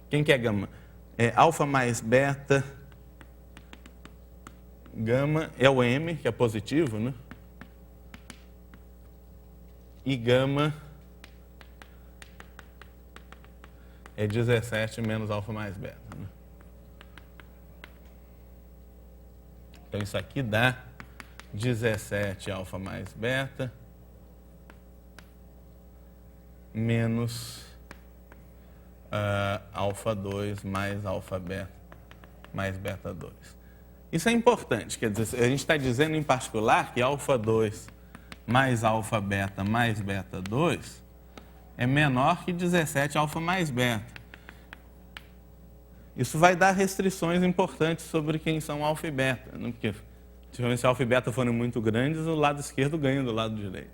[SPEAKER 1] Quem que é gama? Alfa mais beta Gama é o M, que é positivo, né? E gama é 17 menos alfa mais beta, né? Então, isso aqui dá 17 alfa mais beta menos alfa 2 mais alfa beta mais beta 2. Isso é importante, quer dizer, a gente está dizendo em particular que alfa 2 mais alfa beta mais beta 2 é menor que 17 alfa mais beta. Isso vai dar restrições importantes sobre quem são alfa e beta, né? Porque se alfa e beta forem muito grandes, o lado esquerdo ganha do lado direito.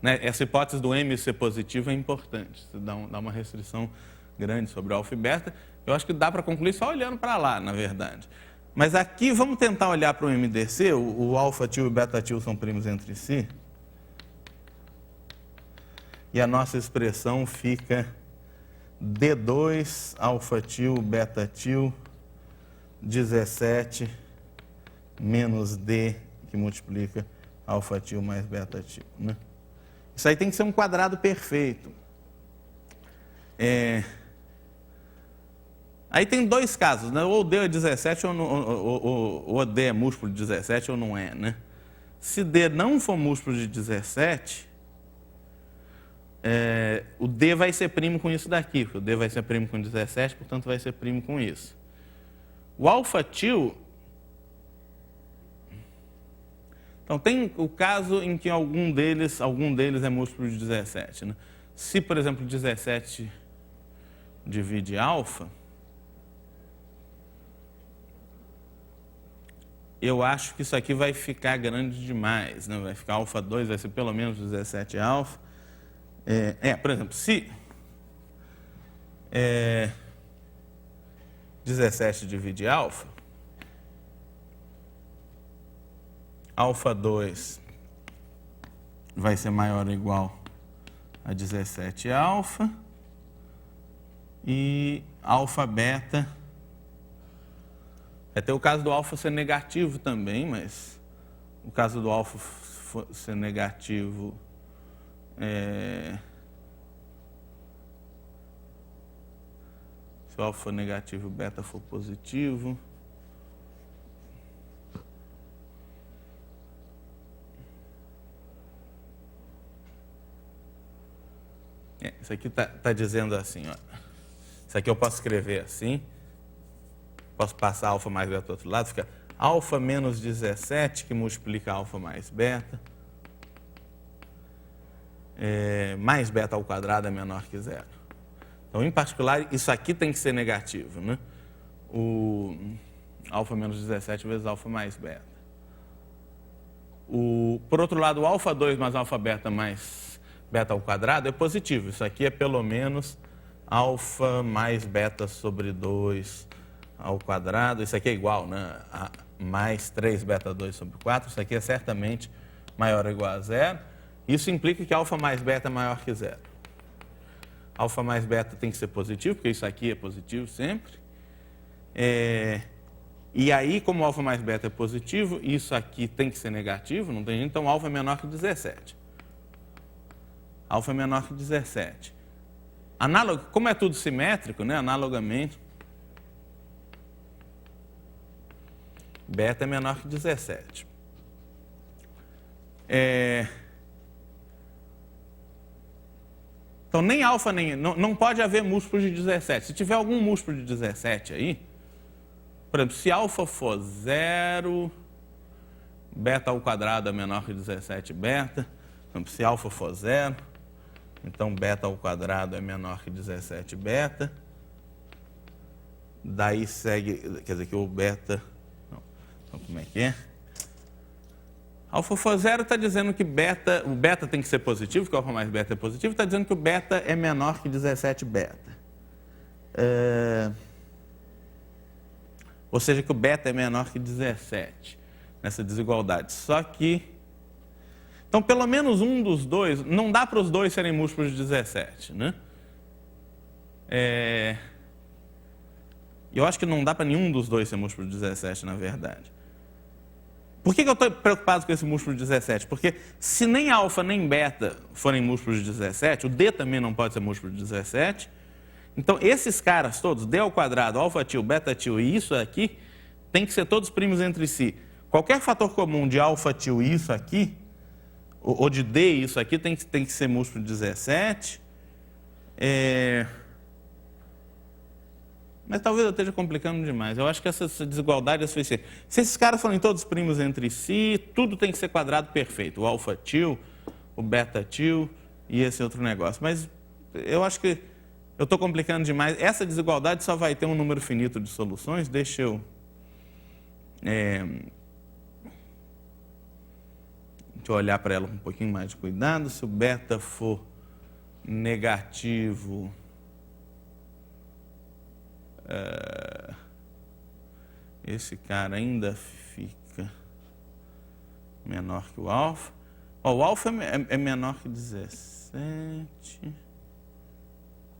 [SPEAKER 1] Né? Essa hipótese do M ser positivo é importante, isso dá uma restrição grande sobre alfa e beta. Eu acho que dá para concluir só olhando para lá, na verdade. Mas aqui vamos tentar olhar para o MDC, o alfa-til e o beta-til são primos entre si. E a nossa expressão fica D2 alfa-til beta-til 17 menos D, que multiplica alfa-til mais beta-til, né? Isso aí tem que ser um quadrado perfeito. Aí tem dois casos, né? Ou D é 17 ou D é múltiplo de 17 ou não é, né? Se D não for múltiplo de 17, o D vai ser primo com isso daqui, porque o D vai ser primo com 17, portanto vai ser primo com isso. O alfa-til, então tem o caso em que algum deles é múltiplo de 17, né? Se, por exemplo, 17 divide alfa, eu acho que isso aqui vai ficar grande demais, né? Vai ficar alfa 2, vai ser pelo menos 17 alfa. Por exemplo, se 17 divide alfa, alfa 2 vai ser maior ou igual a 17 alfa e alfa beta, vai ter o caso do alfa ser negativo também, mas o caso do alfa ser negativo se o alfa for negativo, o beta for positivo. Isso aqui está dizendo assim, ó. Isso aqui eu posso escrever assim. Posso passar alfa mais beta do outro lado, fica alfa menos 17, que multiplica alfa mais beta. Mais beta ao quadrado é menor que zero. Então, em particular, isso aqui tem que ser negativo, né? O alfa menos 17 vezes alfa mais beta. Por outro lado, o alfa 2 mais alfa beta mais beta ao quadrado é positivo. Isso aqui é pelo menos alfa mais beta sobre 2 ao quadrado. Isso aqui é igual, né? A mais 3 beta 2 sobre 4. Isso aqui é certamente maior ou igual a zero. Isso implica que alfa mais beta é maior que zero. Alfa mais beta tem que ser positivo, porque isso aqui é positivo sempre. E aí, como alfa mais beta é positivo, isso aqui tem que ser negativo, não tem jeito, então alfa é menor que 17. Alfa é menor que 17. Como é tudo simétrico, né? Analogamente, beta é menor que 17. Então, nem alfa, não pode haver múltiplos de 17. Se tiver algum múltiplo de 17 aí, por exemplo, se alfa for 0, beta ao quadrado é menor que 17 beta. Então, se alfa for 0, então beta ao quadrado é menor que 17 beta. Daí segue, quer dizer que o beta... Não, então, como é que é? Alfa for 0 está dizendo que o beta tem que ser positivo, que o alfa mais beta é positivo, está dizendo que o beta é menor que 17 beta. Ou seja, que o beta é menor que 17, nessa desigualdade. Só que... Então, pelo menos um dos dois, não dá para os dois serem múltiplos de 17, né? Eu acho que não dá para nenhum dos dois ser múltiplo de 17, na verdade. Por que eu estou preocupado com esse múltiplo de 17? Porque se nem alfa nem beta forem múltiplos de 17, o D também não pode ser múltiplo de 17. Então, esses caras todos, D ao quadrado, alfa til, beta til e isso aqui, tem que ser todos primos entre si. Qualquer fator comum de alfa til e isso aqui, ou de D e isso aqui, tem que ser múltiplo de 17. Mas talvez eu esteja complicando demais. Eu acho que essa desigualdade é suficiente. Se esses caras forem todos primos entre si, tudo tem que ser quadrado perfeito. O alfa til, o beta til e esse outro negócio. Mas eu acho que eu estou complicando demais. Essa desigualdade só vai ter um número finito de soluções. Deixa eu olhar para ela com um pouquinho mais de cuidado. Se o beta for negativo, esse cara ainda fica menor que o alfa. O alfa é menor que 17.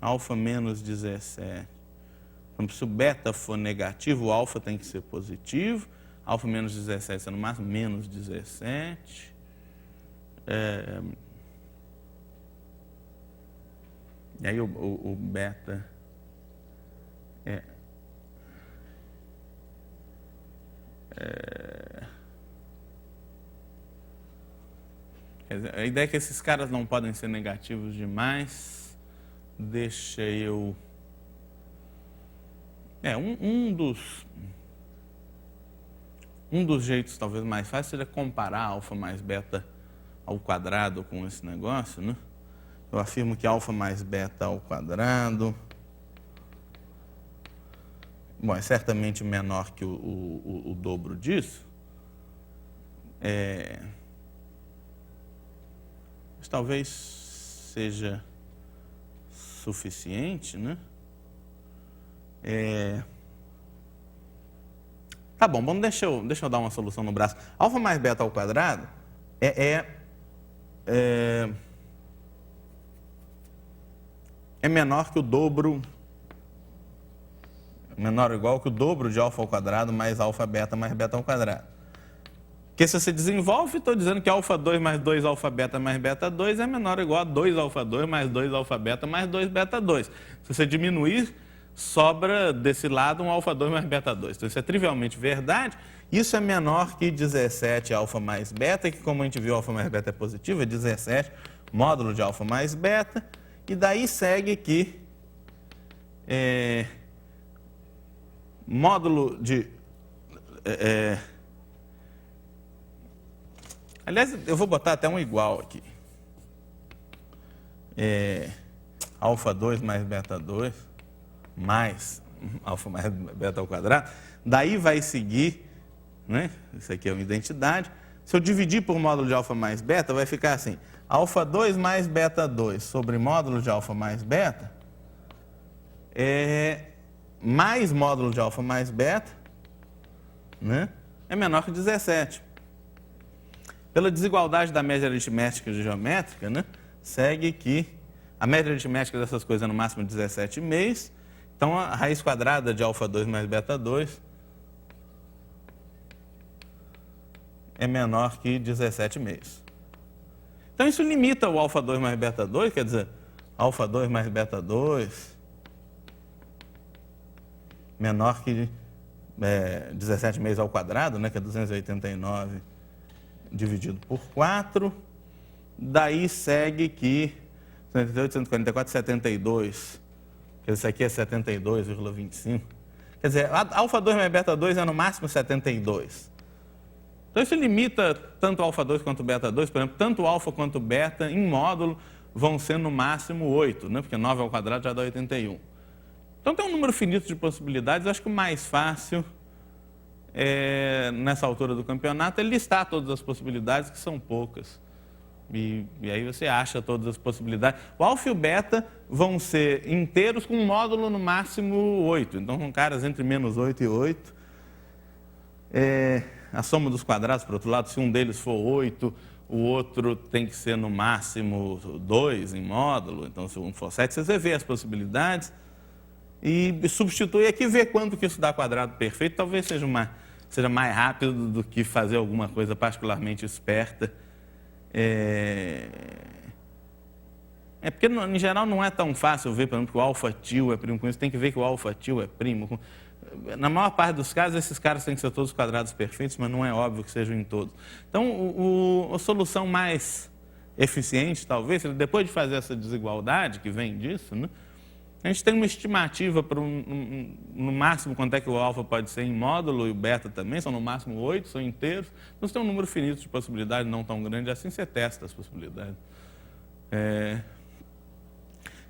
[SPEAKER 1] Alfa menos 17. Então, se o beta for negativo, o alfa tem que ser positivo. Alfa menos 17 é no máximo menos 17. E aí o beta quer dizer, a ideia é que esses caras não podem ser negativos demais. Deixa eu... Um dos jeitos talvez mais fácil seria comparar alfa mais beta ao quadrado com esse negócio, né? Eu afirmo que alfa mais beta ao quadrado, bom, é certamente menor que o dobro disso. Mas talvez seja suficiente, né? Tá bom, deixa eu dar uma solução no braço. Alfa mais beta ao quadrado é menor que o dobro, menor ou igual que o dobro de alfa ao quadrado mais alfa beta mais beta ao quadrado. Porque se você desenvolve, estou dizendo que alfa 2 mais 2 alfa beta mais beta 2 é menor ou igual a 2 alfa 2 mais 2 alfa beta mais 2 beta 2. Se você diminuir, sobra desse lado um alfa 2 mais beta 2. Então, isso é trivialmente verdade. Isso é menor que 17 alfa mais beta, que como a gente viu, alfa mais beta é positivo, é 17 módulo de alfa mais beta. E daí segue que módulo de... aliás, eu vou botar até um igual aqui. Alfa 2 mais beta 2 mais alfa mais beta ao quadrado. Daí vai seguir, né? Isso aqui é uma identidade. Se eu dividir por módulo de alfa mais beta, vai ficar assim. Alfa 2 mais beta 2 sobre módulo de alfa mais beta mais módulo de alfa mais beta, né? É menor que 17. Pela desigualdade da média aritmética geométrica, né? Segue que a média aritmética dessas coisas é no máximo 17,5. Então, a raiz quadrada de alfa 2 mais beta 2 é menor que 17,5. Então, isso limita o alfa 2 mais beta 2, quer dizer, alfa 2 mais beta 2 menor que 17,5 ao quadrado, né, que é 289 dividido por 4. Daí segue que 138, 144, 72. Esse aqui é 72,25. Quer dizer, alfa 2 mais beta 2 é no máximo 72. Então, isso limita tanto alfa 2 quanto beta 2. Por exemplo, tanto alfa quanto beta, em módulo, vão ser no máximo 8, né? Porque 9 ao quadrado já dá 81. Então, tem um número finito de possibilidades. Eu acho que o mais fácil, nessa altura do campeonato, é listar todas as possibilidades, que são poucas. E aí você acha todas as possibilidades. O alfa e o beta vão ser inteiros com um módulo no máximo 8. Então, são caras entre menos 8 e 8. A soma dos quadrados, por outro lado, se um deles for 8, o outro tem que ser no máximo 2 em módulo. Então, se um for 7, você vê as possibilidades e substitui aqui, vê quanto que isso dá quadrado perfeito. Talvez seja uma seja mais rápido do que fazer alguma coisa particularmente esperta. Porque, em geral, não é tão fácil ver, por exemplo, que o alfa-tio é primo com isso. Tem que ver que o alfa-tio é primo. Na maior parte dos casos, esses caras têm que ser todos quadrados perfeitos, mas não é óbvio que sejam em todos. Então, a solução mais eficiente, talvez, depois de fazer essa desigualdade que vem disso, né, a gente tem uma estimativa para no máximo quanto é que o alfa pode ser em módulo e o beta também, são no máximo 8, são inteiros. Então, você tem um número finito de possibilidades, não tão grande assim, você testa as possibilidades.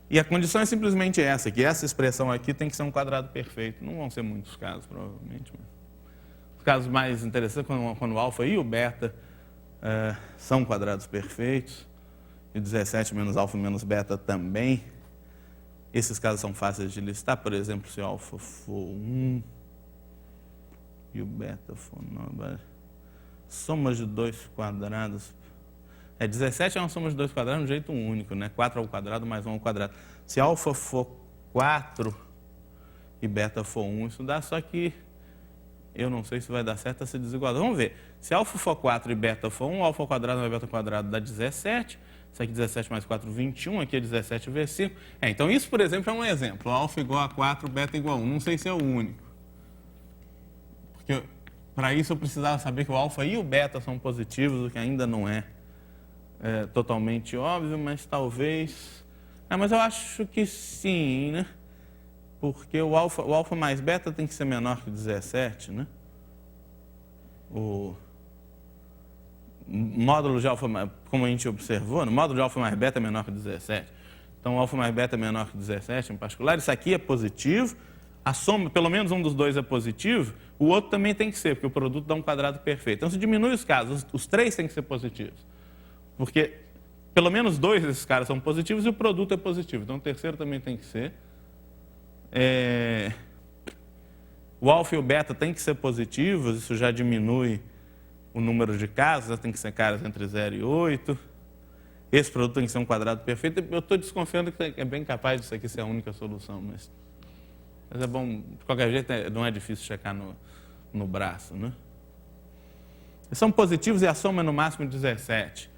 [SPEAKER 1] E a condição é simplesmente essa, que essa expressão aqui tem que ser um quadrado perfeito. Não vão ser muitos casos, provavelmente. Mas os casos mais interessantes, quando o alfa e o beta são quadrados perfeitos, e 17 menos alfa menos beta também. Esses casos são fáceis de listar. Por exemplo, se o alfa for 1 e o beta for 9, soma de dois quadrados. 17 é uma soma de dois quadrados de um jeito único, né? 4 ao quadrado mais 1 ao quadrado. Se alfa for 4 e beta for 1, isso dá, só que eu não sei se vai dar certo essa desigualdade. Vamos ver. Se alfa for 4 e beta for 1, alfa ao quadrado mais beta ao quadrado dá 17. Isso aqui 17 mais 4, 21. Aqui é 17 vezes 5. Então isso, por exemplo, é um exemplo. Alfa igual a 4, beta igual a 1. Não sei se é o único. Porque para isso eu precisava saber que o alfa e o beta são positivos, o que ainda não é totalmente óbvio, mas talvez... mas eu acho que sim, né? Porque o alfa mais beta tem que ser menor que 17, né? O módulo de alfa, como a gente observou, o módulo de alfa mais beta é menor que 17. Então, o alfa mais beta é menor que 17 em particular. Isso aqui é positivo. A soma, pelo menos um dos dois é positivo. O outro também tem que ser, porque o produto dá um quadrado perfeito. Então, se diminui os casos, os três têm que ser positivos. Porque pelo menos dois desses caras são positivos e o produto é positivo. Então, o terceiro também tem que ser. O alfa e o beta têm que ser positivos, isso já diminui o número de casos, tem que ser caras entre 0 e 8. Esse produto tem que ser um quadrado perfeito. Eu estou desconfiando que é bem capaz disso aqui ser a única solução, mas é bom, de qualquer jeito, não é difícil checar no braço, né? Eles são positivos e a soma é no máximo 17.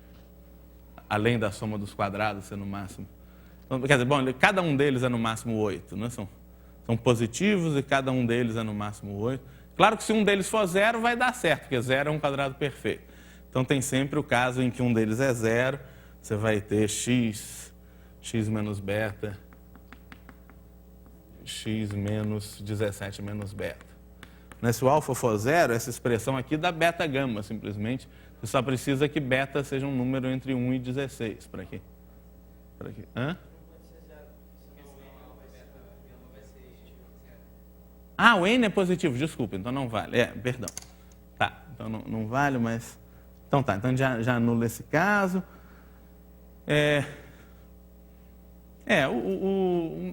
[SPEAKER 1] Além da soma dos quadrados ser no máximo. Então, quer dizer, bom, cada um deles é no máximo 8, né? São positivos e cada um deles é no máximo 8. Claro que se um deles for 0, vai dar certo, porque 0 é um quadrado perfeito. Então tem sempre o caso em que um deles é 0, você vai ter x menos beta, x menos 17 menos beta. Se o alfa for 0, essa expressão aqui dá beta gama, simplesmente. Você só precisa que beta seja um número entre 1 e 16. Para quê? Hã? O n é positivo, desculpa, então não vale. Perdão. Tá, então não vale, mas... Então tá, então já anula esse caso.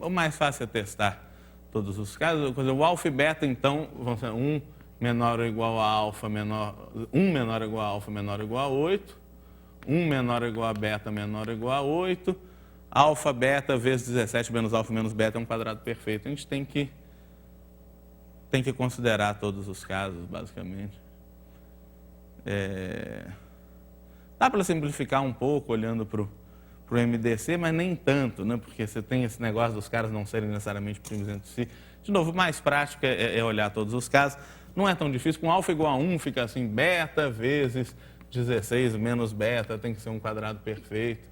[SPEAKER 1] O mais fácil é testar todos os casos. O alfa e beta, então, vão ser 1 menor ou igual a alfa, 1 menor ou igual a alfa, menor ou igual a 8. 1 menor ou igual a beta, menor ou igual a 8. Alfa, beta, vezes 17 menos alfa menos beta é um quadrado perfeito. A gente tem que considerar todos os casos, basicamente. Dá para simplificar um pouco olhando para o MDC, mas nem tanto, né? Porque você tem esse negócio dos caras não serem necessariamente primos entre si. De novo, o mais prático é olhar todos os casos. Não é tão difícil. Com alfa igual a 1, fica assim, beta vezes 16 menos beta, tem que ser um quadrado perfeito.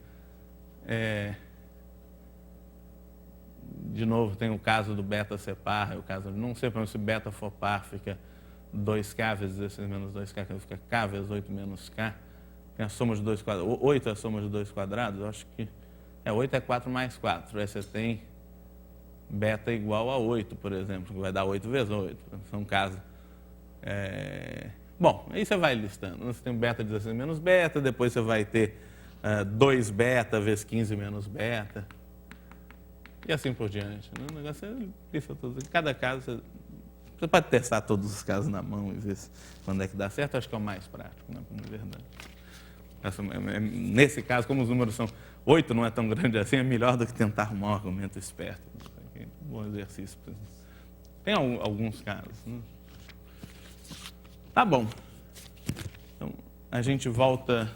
[SPEAKER 1] De novo, tem o caso do beta ser par, o caso, não sei, se beta for par, fica 2k vezes 16 menos 2k, fica k vezes 8 menos k. Tem a soma de dois quadrados. 8 é a soma de dois quadrados, eu acho que... 8 é 4 mais 4. Aí você tem beta igual a 8, por exemplo, que vai dar 8 vezes 8. São casos... Bom, aí você vai listando. Você tem beta 16 menos beta, depois você vai ter 2 beta vezes 15 menos beta. E assim por diante. Né? O negócio é lista todos. Em cada caso, você pode testar todos os casos na mão e ver quando é que dá certo. Acho que é o mais prático, né? Na verdade. Nesse caso, como os números são 8, não é tão grande assim, é melhor do que tentar arrumar um argumento esperto. Um bom exercício. Tem alguns casos. Né? Tá bom. Então, a gente volta